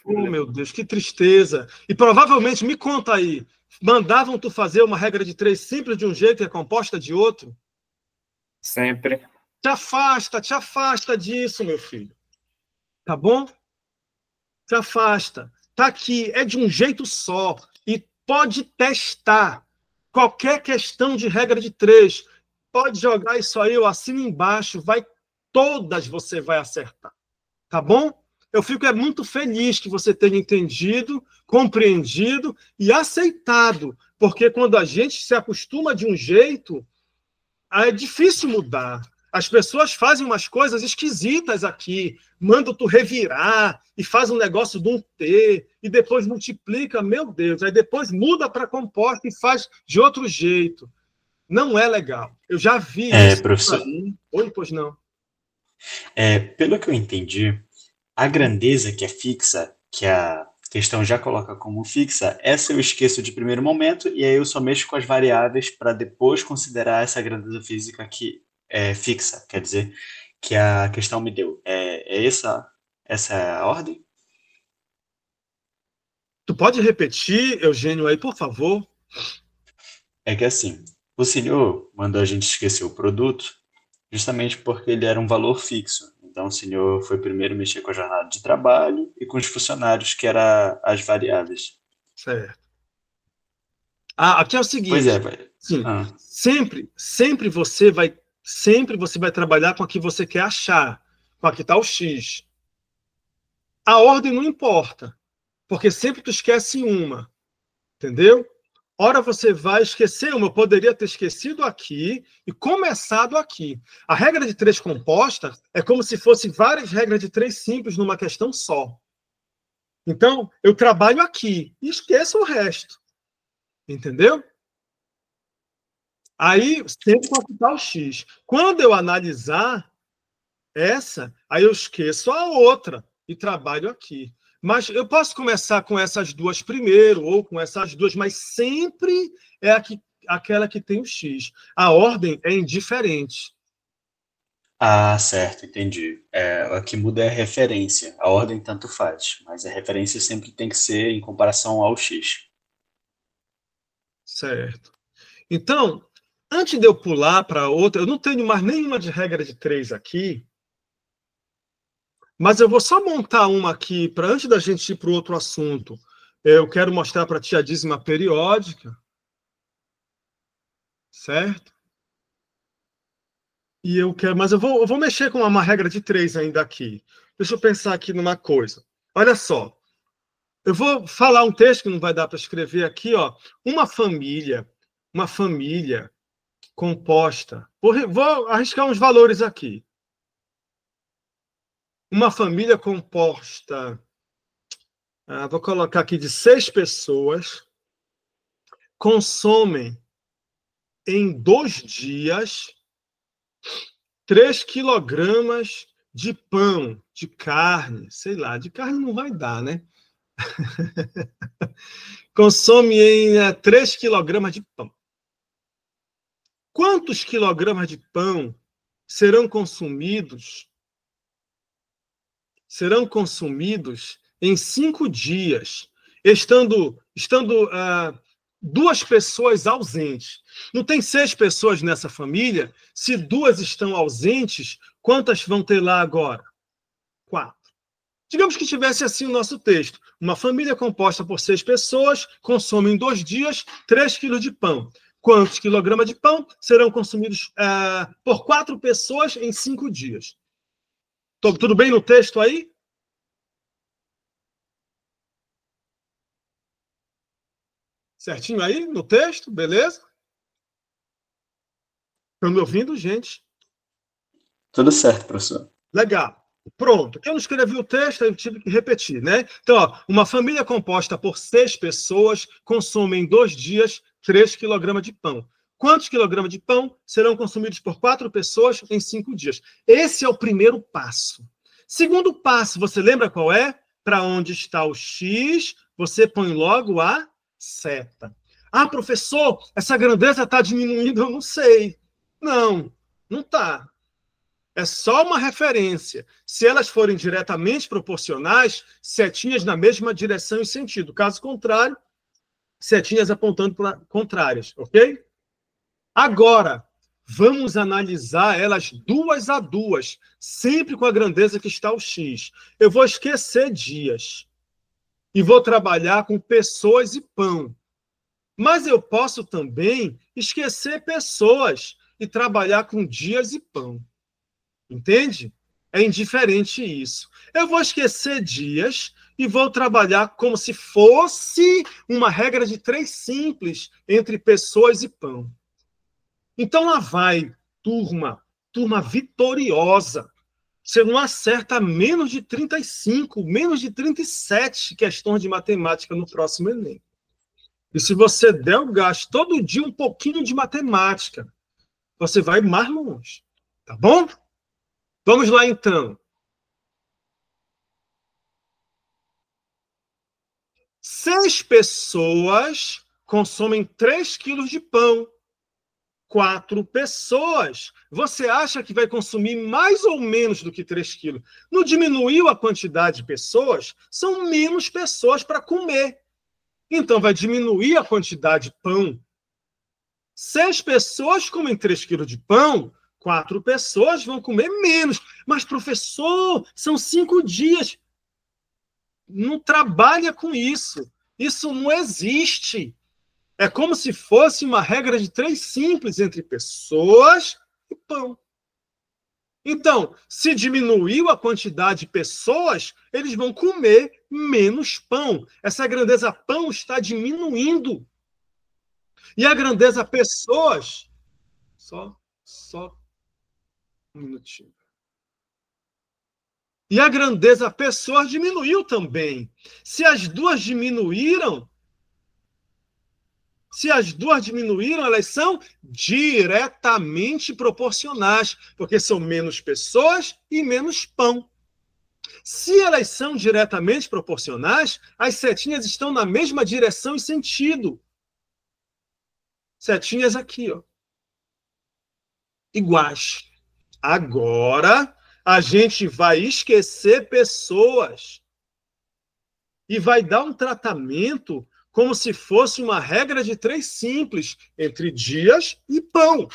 Oh, meu Deus, que tristeza. E provavelmente, me conta aí, mandavam tu fazer uma regra de 3 simples de um jeito e a composta de outro? Sempre. Te afasta disso, meu filho. Tá bom? Te afasta. Tá aqui, é de um jeito só. E pode testar qualquer questão de regra de 3. Pode jogar isso aí, eu assino embaixo, todas você vai acertar. Tá bom? Eu fico muito feliz que você tenha entendido, compreendido e aceitado, porque quando a gente se acostuma de um jeito, é difícil mudar. As pessoas fazem umas coisas esquisitas aqui, mandam tu revirar e faz um negócio de um T e depois multiplica, meu Deus, aí depois muda para composta e faz de outro jeito. Não é legal. Eu já vi isso. Professor, Oi, pois não. pelo que eu entendi, a grandeza que é fixa, que a questão já coloca como fixa, essa eu esqueço de primeiro momento e aí eu só mexo com as variáveis para depois considerar essa grandeza física que é fixa, quer dizer, que a questão me deu. Essa é a ordem? Tu pode repetir, Eugênio, aí, por favor? É que assim, o senhor mandou a gente esquecer o produto justamente porque ele era um valor fixo. Então, o senhor foi primeiro mexer com a jornada de trabalho e com os funcionários, que eram as variáveis. Certo. Aqui é o Pois é, seguinte. vai. Sim, sempre você vai trabalhar com o que você quer achar, com a que está o X. A ordem não importa, porque sempre tu esquece uma, entendeu? Ora você vai esquecer uma, eu poderia ter esquecido aqui e começado aqui. A regra de 3 composta é como se fosse várias regras de 3 simples numa questão só. Então, eu trabalho aqui e esqueço o resto. Entendeu? Aí, sempre com a capital X. Quando eu analisar essa, aí eu esqueço a outra e trabalho aqui. Mas eu posso começar com essas duas primeiro, ou com essas duas, mas sempre é aquela que tem o X. A ordem é indiferente. Ah, certo, entendi. O que muda é a referência. A ordem tanto faz, mas a referência sempre tem que ser em comparação ao X. Certo. Então, antes de eu pular para outra, eu não tenho mais nenhuma de regra de 3 aqui, mas eu vou só montar uma aqui, para antes da gente ir para o outro assunto. Eu quero mostrar para ti a dízima periódica. Certo? E mas eu vou mexer com uma regra de 3 ainda aqui. Deixa eu pensar aqui numa coisa. Olha só. Eu vou falar um texto que não vai dar para escrever aqui, ó. Uma família composta. Vou arriscar uns valores aqui. Uma família composta, vou colocar aqui de 6 pessoas, consomem em 2 dias 3 quilogramas de pão, de carne, sei lá, de carne não vai dar, né? Consome em 3 quilogramas de pão. Quantos quilogramas de pão serão consumidos em 5 dias, estando 2 pessoas ausentes? Não tem 6 pessoas nessa família? Se 2 estão ausentes, quantas vão ter lá agora? 4. Digamos que tivesse assim o nosso texto. Uma família composta por 6 pessoas consome em 2 dias 3 quilos de pão. Quantos quilogramas de pão serão consumidos por 4 pessoas em 5 dias? Tudo bem no texto aí? Certinho aí no texto? Beleza? Estão me ouvindo, gente? Tudo certo, professor. Legal. Pronto. Eu não escrevi o texto, eu tive que repetir, né? Então, ó, uma família composta por 6 pessoas consome em 2 dias 3 quilogramas de pão. Quantos quilogramas de pão serão consumidos por 4 pessoas em 5 dias? Esse é o primeiro passo. Segundo passo, você lembra qual é? Para onde está o X, você põe logo a seta. Ah, professor, essa grandeza está diminuindo, eu não sei. Não está. É só uma referência. Se elas forem diretamente proporcionais, setinhas na mesma direção e sentido. Caso contrário, setinhas apontando para contrárias, ok? Agora, vamos analisar elas 2 a 2, sempre com a grandeza que está o X. Eu vou esquecer dias e vou trabalhar com pessoas e pão. Mas eu posso também esquecer pessoas e trabalhar com dias e pão. Entende? É indiferente isso. Eu vou esquecer dias e vou trabalhar como se fosse uma regra de 3 simples entre pessoas e pão. Então lá vai, turma vitoriosa. Você não acerta menos de 35, menos de 37 questões de matemática no próximo Enem. E se você der o gasto todo dia um pouquinho de matemática, você vai mais longe. Tá bom? Vamos lá, então. 6 pessoas consomem 3 quilos de pão. 4 pessoas. Você acha que vai consumir mais ou menos do que 3 quilos? Não diminuiu a quantidade de pessoas? São menos pessoas para comer. Então, vai diminuir a quantidade de pão. 6 pessoas comem 3 quilos de pão, 4 pessoas vão comer menos. Mas, professor, são 5 dias. Não trabalha com isso. Isso não existe. É como se fosse uma regra de 3 simples entre pessoas e pão. Então, se diminuiu a quantidade de pessoas, eles vão comer menos pão. Essa grandeza pão está diminuindo. E a grandeza pessoas... Só um minutinho. E a grandeza pessoas diminuiu também. Se as duas diminuíram, elas são diretamente proporcionais, porque são menos pessoas e menos pão. Se elas são diretamente proporcionais, as setinhas estão na mesma direção e sentido. Setinhas aqui, ó. Iguais. Agora, a gente vai esquecer pessoas e vai dar um tratamento como se fosse uma regra de 3 simples entre dias e pão.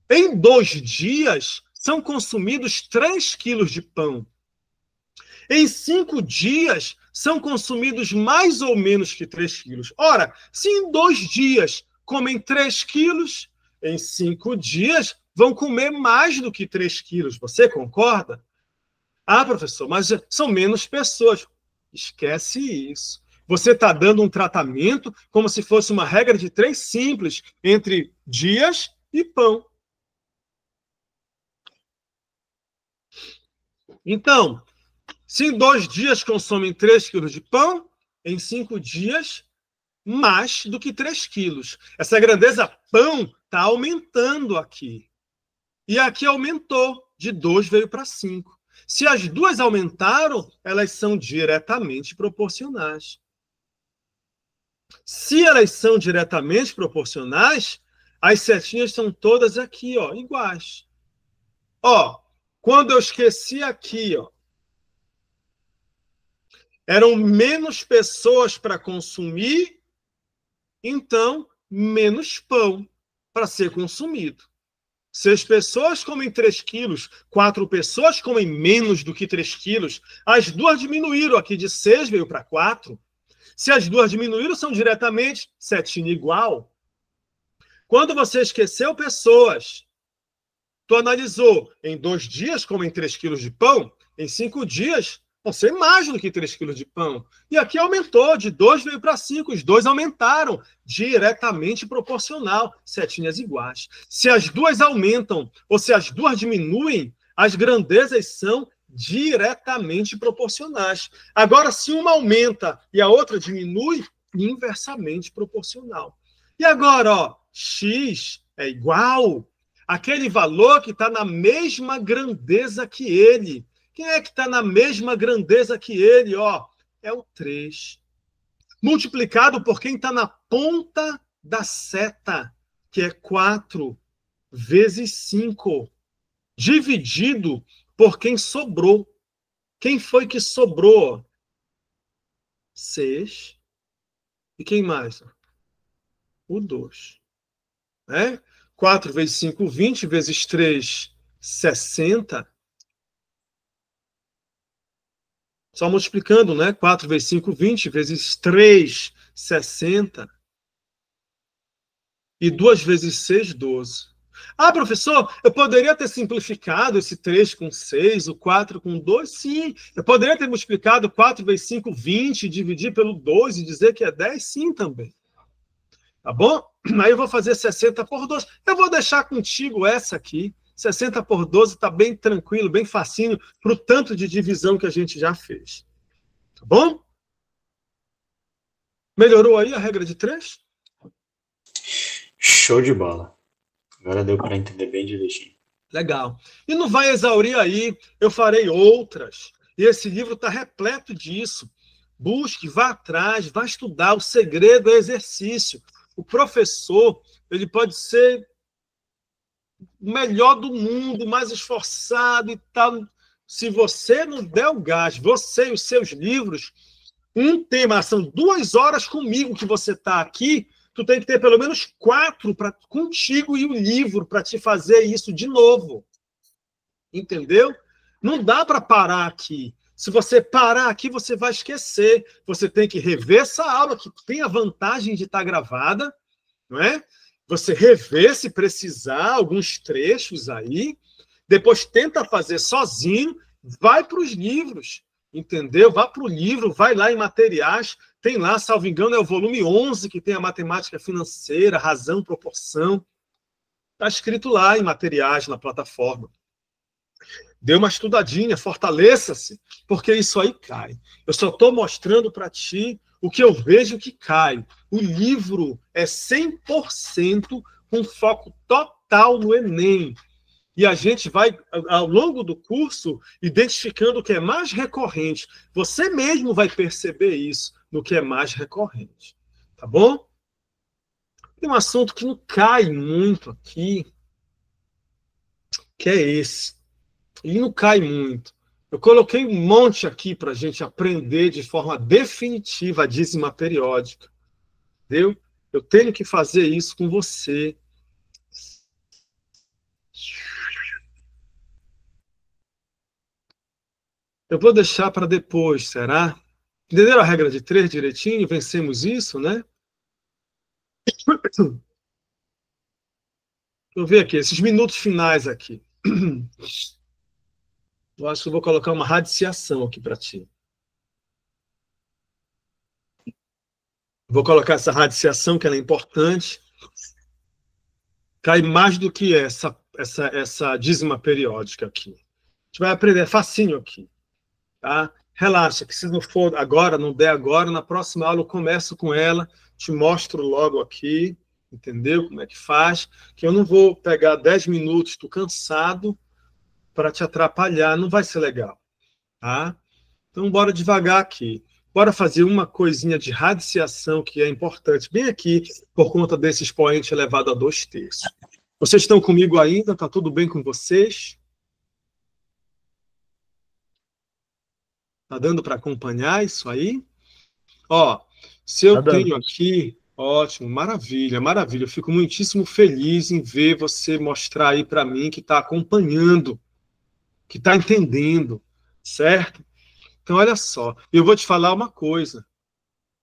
Em 2 dias, são consumidos 3 quilos de pão. Em 5 dias, são consumidos mais ou menos que 3 quilos. Ora, se em 2 dias comem 3 quilos, em 5 dias vão comer mais do que 3 quilos. Você concorda? Ah, professor, mas são menos pessoas. Esquece isso. Você está dando um tratamento como se fosse uma regra de 3 simples entre dias e pão. Então, se em 2 dias consomem 3 quilos de pão, em 5 dias, mais do que 3 quilos. Essa grandeza pão está aumentando aqui. E aqui aumentou. De 2 veio para 5. Se as duas aumentaram, elas são diretamente proporcionais. Se elas são diretamente proporcionais, as setinhas são todas aqui, ó, iguais. Ó, quando eu esqueci aqui, ó, eram menos pessoas para consumir, então menos pão para ser consumido. 6 pessoas comem 3 quilos, 4 pessoas comem menos do que 3 quilos. As duas diminuíram, aqui de 6 veio para 4. Se as duas diminuíram, são diretamente setinha igual. Quando você esqueceu pessoas, tu analisou, em 2 dias comem 3 quilos de pão, em 5 dias vão ser mais do que 3 quilos de pão. E aqui aumentou, de 2 veio para 5, os dois aumentaram, diretamente proporcional, setinhas iguais. Se as duas aumentam ou se as duas diminuem, as grandezas são diretamente proporcionais. Agora, se uma aumenta e a outra diminui, inversamente proporcional. E agora, ó, x é igual àquele valor que está na mesma grandeza que ele. Quem é que está na mesma grandeza que ele? Ó, é o 3. Multiplicado por quem está na ponta da seta, que é 4 vezes 5. Dividido por quem sobrou. Quem foi que sobrou? 6. E quem mais? O 2. 4 vezes 5, 20, vezes 3, 60. Só multiplicando, né? 4 vezes 5, 20, vezes 3, 60. E 2 vezes 6, 12. Ah, professor, eu poderia ter simplificado esse 3 com 6, o 4 com 2? Sim. Eu poderia ter multiplicado 4 vezes 5, 20, dividir pelo 2 e dizer que é 10? Sim, também. Tá bom? Aí eu vou fazer 60 por 12. Eu vou deixar contigo essa aqui. 60 por 12 está bem tranquilo, bem facinho, para o tanto de divisão que a gente já fez. Tá bom? Melhorou aí a regra de 3? Show de bola. Agora deu para entender bem direitinho. Legal. E não vai exaurir aí, eu farei outras. E esse livro está repleto disso. Busque, vá atrás, vá estudar. O segredo é exercício. O professor, ele pode ser o melhor do mundo, mais esforçado e tal. Se você não der o gás, você e os seus livros, um tema, são 2 horas comigo que você está aqui, tu tem que ter pelo menos 4 contigo e o livro para te fazer isso de novo. Entendeu? Não dá para parar aqui. Se você parar aqui, você vai esquecer. Você tem que rever essa aula, que tem a vantagem de estar gravada, não é? Você rever, se precisar, alguns trechos aí, depois tenta fazer sozinho, vai para os livros, entendeu? Vá para o livro, vai lá em materiais, tem lá, salvo engano, é o volume 11, que tem a matemática financeira, razão, proporção. Está escrito lá em materiais, na plataforma. Dê uma estudadinha, fortaleça-se, porque isso aí cai. Eu só estou mostrando para ti o que eu vejo que cai. O livro é 100% com foco total no Enem. E a gente vai, ao longo do curso, identificando o que é mais recorrente. Você mesmo vai perceber isso no que é mais recorrente. Tá bom? Tem um assunto que não cai muito aqui, que é esse. Ele não cai muito. Eu coloquei um monte aqui para a gente aprender de forma definitiva a dízima periódica. Entendeu? Eu tenho que fazer isso com você. Eu vou deixar para depois, será? Entenderam a regra de 3 direitinho? Vencemos isso, né? Deixa eu ver aqui, esses minutos finais aqui. Eu acho que eu vou colocar uma radiciação aqui para ti. Vou colocar essa radiciação, que ela é importante. Cai mais do que essa dízima periódica aqui. A gente vai aprender, é facinho aqui. Tá? Relaxa, que se não for agora, não der agora, na próxima aula eu começo com ela, te mostro logo aqui, entendeu? Como é que faz, que eu não vou pegar 10 minutos, estou cansado, para te atrapalhar, não vai ser legal. Tá? Então, bora devagar aqui. Bora fazer uma coisinha de radiciação que é importante, bem aqui, por conta desse expoente elevado a 2/3. Vocês estão comigo ainda? Está tudo bem com vocês? Está dando para acompanhar isso aí? Ó, se eu tenho aqui, ótimo, maravilha, maravilha. Eu fico muitíssimo feliz em ver você mostrar aí para mim que está acompanhando, que está entendendo, certo? Então, olha só, eu vou te falar uma coisa.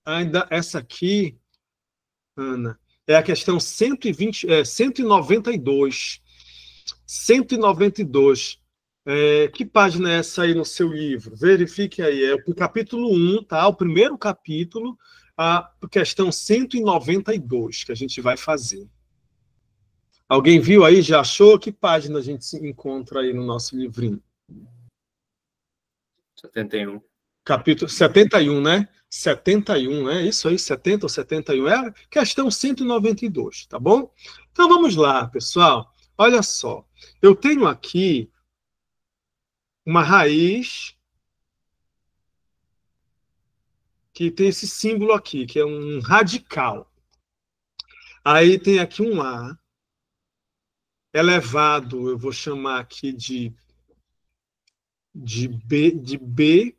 Ainda essa aqui, Ana, é a questão 192. 192. Que página é essa aí no seu livro? Verifique aí. É o capítulo 1, tá? O primeiro capítulo, a questão 192 que a gente vai fazer. Alguém viu aí? Já achou? Que página a gente se encontra aí no nosso livrinho? 71. Capítulo 71, né? 71, né? Isso aí, 70 ou 71. É a questão 192, tá bom? Então vamos lá, pessoal. Olha só. Eu tenho aqui uma raiz que tem esse símbolo aqui, que é um radical. Aí tem aqui um A elevado, eu vou chamar aqui de B,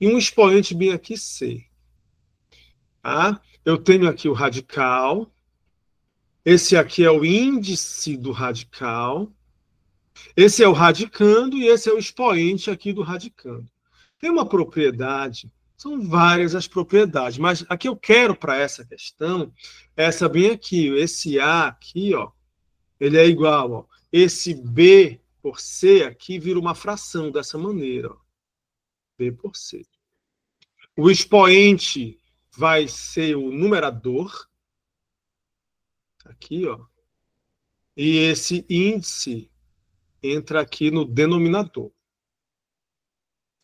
e um expoente bem aqui C. Tá? Eu tenho aqui o radical, esse aqui é o índice do radical, esse é o radicando e esse é o expoente aqui do radicando. Tem uma propriedade, são várias as propriedades, mas a que eu quero para essa questão, essa bem aqui, esse A aqui, ó, ele é igual, ó, esse B por C aqui vira uma fração dessa maneira, ó, B por C. O expoente vai ser o numerador, aqui, ó, e esse índice entra aqui no denominador.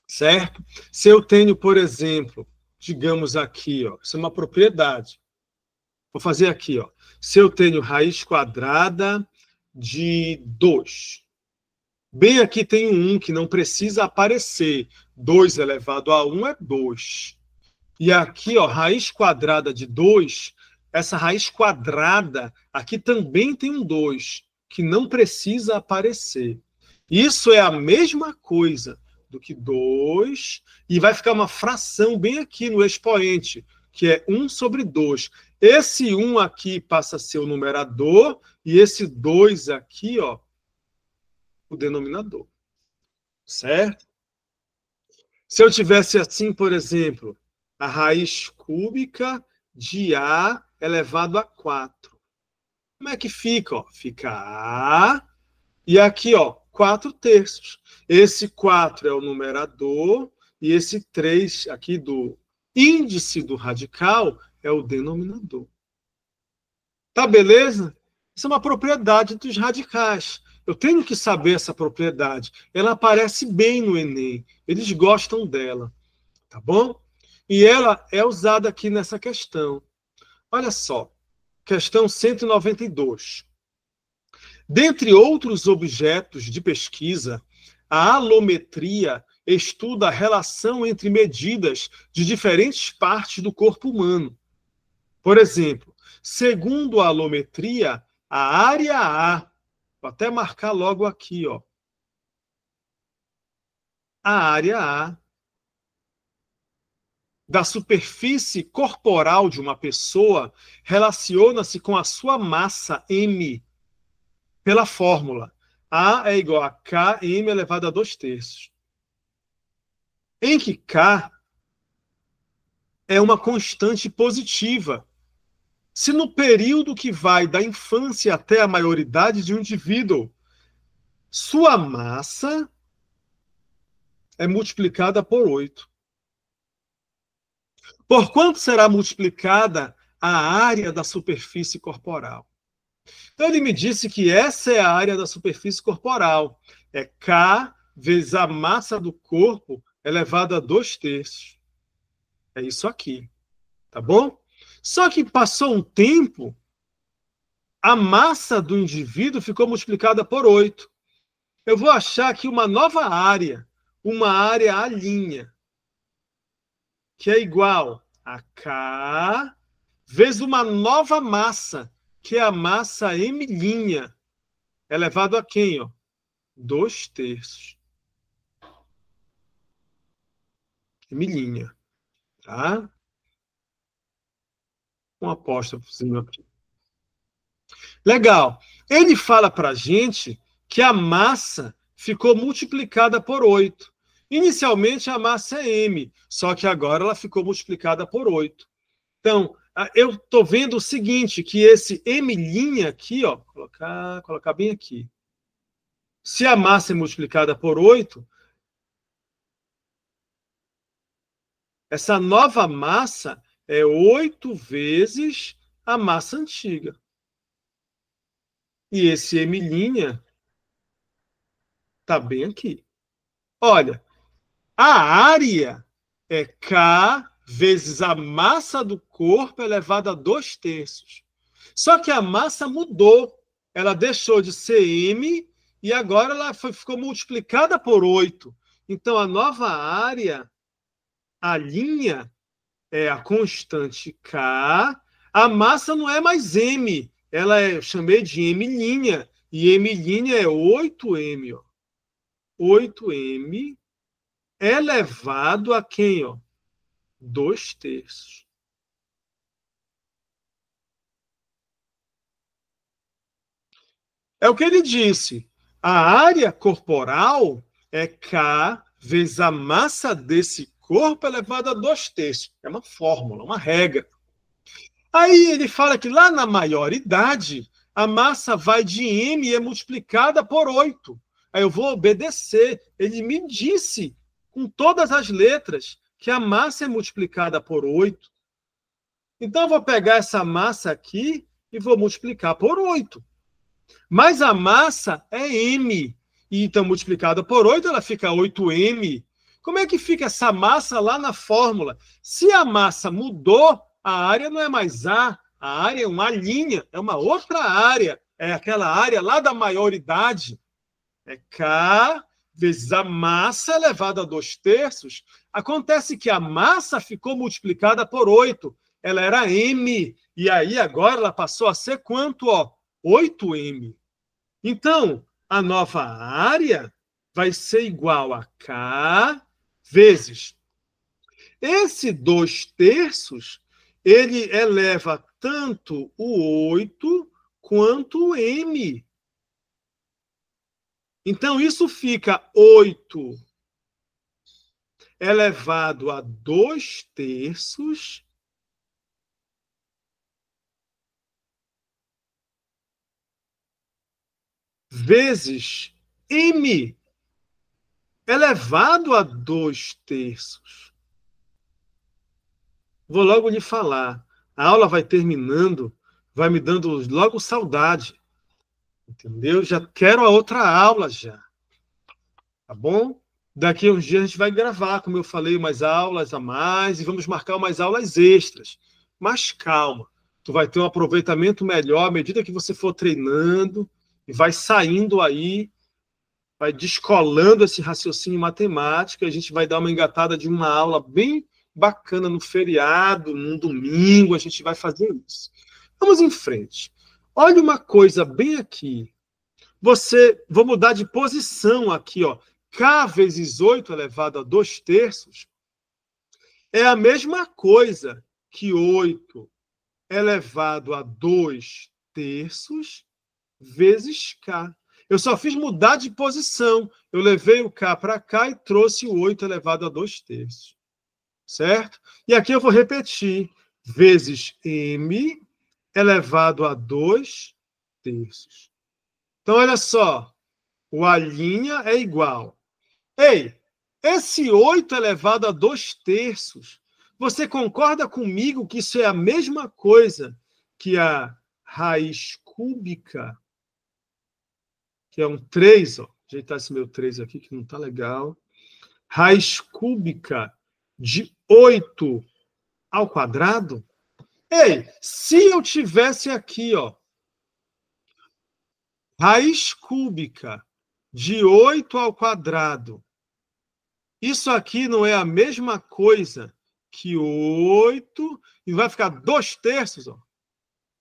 Certo? Se eu tenho, por exemplo, digamos aqui, ó, isso é uma propriedade. Vou fazer aqui, ó. Se eu tenho raiz quadrada de 2. Bem aqui tem um 1 que não precisa aparecer. 2 elevado a 1 é 2. E aqui, ó, raiz quadrada de 2, essa raiz quadrada, aqui também tem um 2, que não precisa aparecer. Isso é a mesma coisa do que 2, e vai ficar uma fração bem aqui no expoente, que é 1 sobre 2. Esse 1 aqui passa a ser o numerador, e esse 2 aqui, ó, o denominador. Certo? Se eu tivesse assim, por exemplo, a raiz cúbica de A elevado a 4. Como é que fica? Ó? Fica A, e aqui, ó, 4/3. Esse 4 é o numerador, e esse 3 aqui do índice do radical é o denominador. Tá beleza? Isso é uma propriedade dos radicais. Eu tenho que saber essa propriedade. Ela aparece bem no Enem. Eles gostam dela. Tá bom? E ela é usada aqui nessa questão. Olha só. Questão 192. Dentre outros objetos de pesquisa, a alometria estuda a relação entre medidas de diferentes partes do corpo humano. Por exemplo, segundo a alometria, a área A, vou até marcar logo aqui, ó. A área A da superfície corporal de uma pessoa relaciona-se com a sua massa M, pela fórmula A é igual a Km elevado a 2/3. Em que K é uma constante positiva. Se no período que vai da infância até a maioridade de um indivíduo, sua massa é multiplicada por 8. Por quanto será multiplicada a área da superfície corporal? Então, ele me disse que essa é a área da superfície corporal. É K vezes a massa do corpo elevado a 2/3. É isso aqui. Tá bom? Só que passou um tempo, a massa do indivíduo ficou multiplicada por 8. Eu vou achar aqui uma nova área, uma área A', que é igual a K vezes uma nova massa, que é a massa M', elevado a quem? 2/3. M', tá? Uma apóstrofozinho aqui. Legal. Ele fala para a gente que a massa ficou multiplicada por 8. Inicialmente a massa é M, só que agora ela ficou multiplicada por 8. Então, eu estou vendo o seguinte, que esse M' aqui, colocar bem aqui. Se a massa é multiplicada por 8, essa nova massa é 8 vezes a massa antiga. E esse M' está bem aqui. Olha, a área é K vezes a massa do corpo elevado a 2/3. Só que a massa mudou. Ela deixou de ser M e agora ela ficou multiplicada por 8. Então, a nova área, a linha, é a constante K. A massa não é mais M. Eu chamei de M'. E M' é 8M. 8M elevado a quem? 2/3. É o que ele disse. A área corporal é K vezes a massa desse corpo elevado a 2/3. É uma fórmula, uma regra. Aí ele fala que lá na maioridade, a massa vai de M e é multiplicada por 8. Aí eu vou obedecer. Ele me disse, com todas as letras, que a massa é multiplicada por 8. Então, eu vou pegar essa massa aqui e vou multiplicar por 8. Mas a massa é M. E então, multiplicada por 8, ela fica 8M. Como é que fica essa massa lá na fórmula? Se a massa mudou, a área não é mais A área é uma linha, é uma outra área. É aquela área lá da maioridade. É K vezes a massa elevada a 2/3. Acontece que a massa ficou multiplicada por 8. Ela era M. E aí, agora, ela passou a ser quanto? 8M. Então, a nova área vai ser igual a K vezes esse 2/3, ele eleva tanto o 8 quanto o M. Então, isso fica 8 elevado a 2/3 vezes M elevado a 2/3. Vou logo lhe falar. A aula vai terminando, vai me dando logo saudade. Entendeu? Já quero a outra aula já. Tá bom? Daqui a uns dias a gente vai gravar, como eu falei, umas aulas a mais e vamos marcar umas aulas extras. Mas calma, tu vai ter um aproveitamento melhor à medida que você for treinando e vai saindo aí, vai descolando esse raciocínio matemático, a gente vai dar uma engatada de uma aula bem bacana no feriado, num domingo, a gente vai fazer isso. Vamos em frente. Olha uma coisa bem aqui. Vou mudar de posição aqui, K vezes 8 elevado a 2/3 é a mesma coisa que 8 elevado a 2/3 vezes K. Eu só fiz mudar de posição. Eu levei o K para cá e trouxe o 8 elevado a 2/3. Certo? E aqui eu vou repetir. Vezes M elevado a 2/3. Então, olha só. O A' é igual. Ei, esse 8 elevado a 2/3 Você concorda comigo que isso é a mesma coisa que a raiz cúbica, que é um 3, ó. Ajeitar esse meu 3 aqui, que não está legal. Raiz cúbica de 8 ao quadrado? Ei, se eu tivesse aqui, ó, raiz cúbica de 8 ao quadrado, isso aqui não é a mesma coisa que 8, e vai ficar 2/3, ó.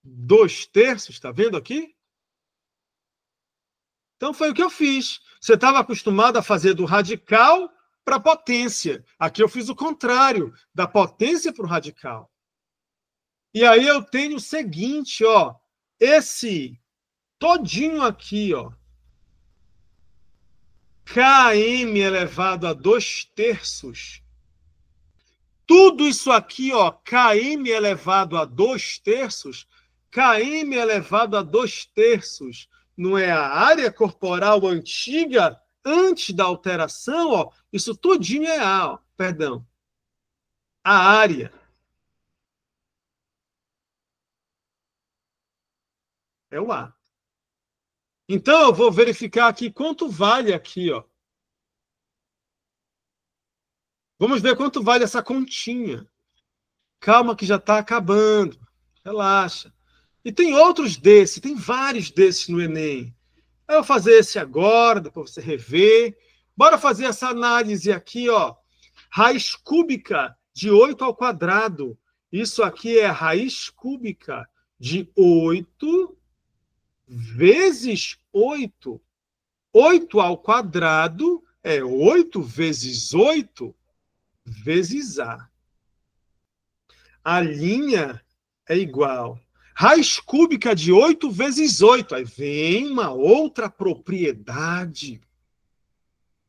2/3, está vendo aqui? Então foi o que eu fiz. Você estava acostumado a fazer do radical para a potência. Aqui eu fiz o contrário, da potência para o radical. E aí eu tenho o seguinte, ó, esse todinho aqui, ó, km elevado a 2/3, tudo isso aqui, ó, km elevado a 2/3, km elevado a 2/3, não é a área corporal antiga, antes da alteração, ó, isso tudinho é A, ó, perdão, a área. É o A. Então, eu vou verificar aqui quanto vale aqui, ó. Vamos ver quanto vale essa continha. Calma que já está acabando. Relaxa. E tem outros desses, tem vários desses no Enem. Eu vou fazer esse agora, depois você rever. Bora fazer essa análise aqui, ó. Raiz cúbica de 8 ao quadrado. Isso aqui é a raiz cúbica de 8 vezes 8. 8 ao quadrado é 8 vezes 8 vezes A. A linha é igual. Raiz cúbica de 8 vezes 8. Aí vem uma outra propriedade.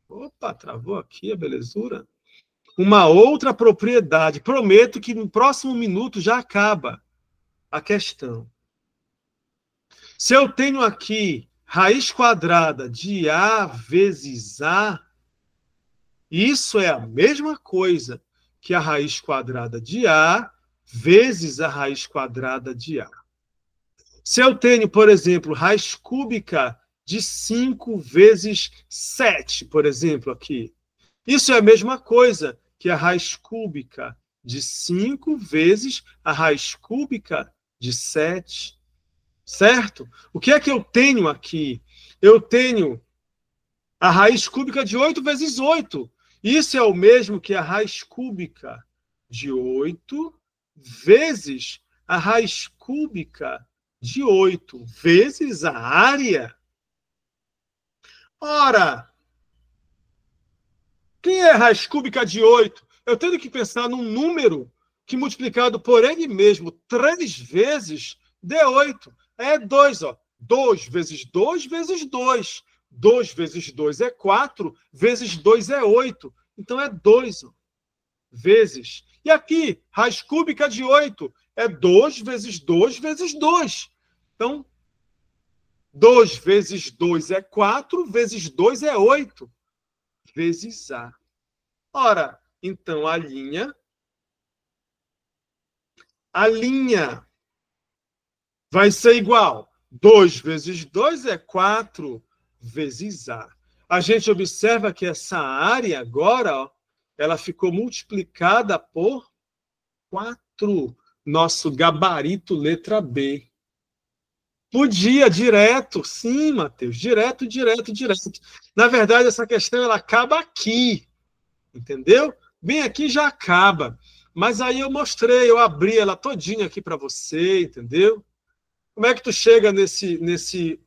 Opa, travou aqui a belezura. Uma outra propriedade. Prometo que no próximo minuto já acaba a questão. Se eu tenho aqui raiz quadrada de A vezes A, isso é a mesma coisa que a raiz quadrada de A vezes a raiz quadrada de A. Se eu tenho, por exemplo, raiz cúbica de 5 vezes 7, por exemplo, aqui, isso é a mesma coisa que a raiz cúbica de 5 vezes a raiz cúbica de 7. Certo? O que é que eu tenho aqui? Eu tenho a raiz cúbica de 8 vezes 8. Isso é o mesmo que a raiz cúbica de 8 vezes a raiz cúbica de 8 vezes a área. Ora, quem é a raiz cúbica de 8? Eu tenho que pensar num número que multiplicado por ele mesmo 3 vezes dê 8. É 2, ó. 2 vezes 2 vezes 2. 2 vezes 2 é 4, vezes 2 é 8. Então é 2, ó, vezes. E aqui, raiz cúbica de 8 é 2 vezes 2 vezes 2. Então, 2 vezes 2 é 4, vezes 2 é 8, vezes A. Ora, então a linha vai ser igual. 2 vezes 2 é 4 vezes A. A gente observa que essa área agora, ó, ela ficou multiplicada por 4. Nosso gabarito letra B. Podia, direto. Sim, Matheus. Direto, direto, direto. Na verdade, essa questão ela acaba aqui. Entendeu? Bem aqui já acaba. Mas aí eu mostrei, eu abri ela todinha aqui para você, entendeu? Como é que tu chega nesse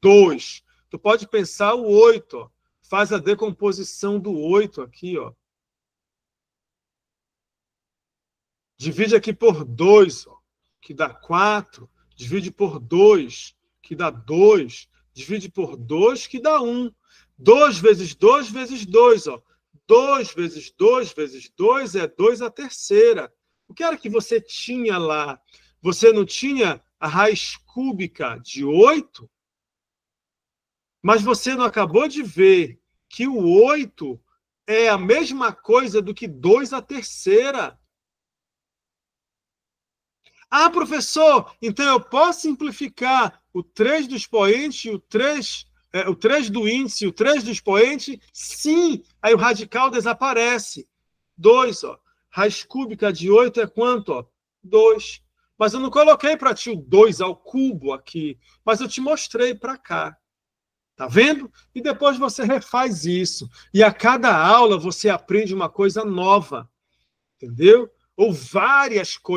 2? Tu pode pensar o 8, ó. Faz a decomposição do 8 aqui, ó. Divide aqui por 2, ó, que dá 4. Divide por 2, que dá 2. Divide por 2, que dá 1. 2 vezes 2 vezes 2, ó. 2 vezes 2 vezes 2 é 2 à terceira. O que era que você tinha lá? Você não tinha a raiz cúbica de 8? Mas você não acabou de ver que o 8 é a mesma coisa do que 2 à terceira. Ah, professor, então eu posso simplificar o 3 do expoente, o 3 do índice, o 3 do expoente? Sim, aí o radical desaparece. 2, ó. Raiz cúbica de 8 é quanto? Ó? 2. Mas eu não coloquei para ti o 2 ao cubo aqui, mas eu te mostrei para cá. Tá vendo? E depois você refaz isso. E a cada aula você aprende uma coisa nova. Entendeu? Ou várias coisas.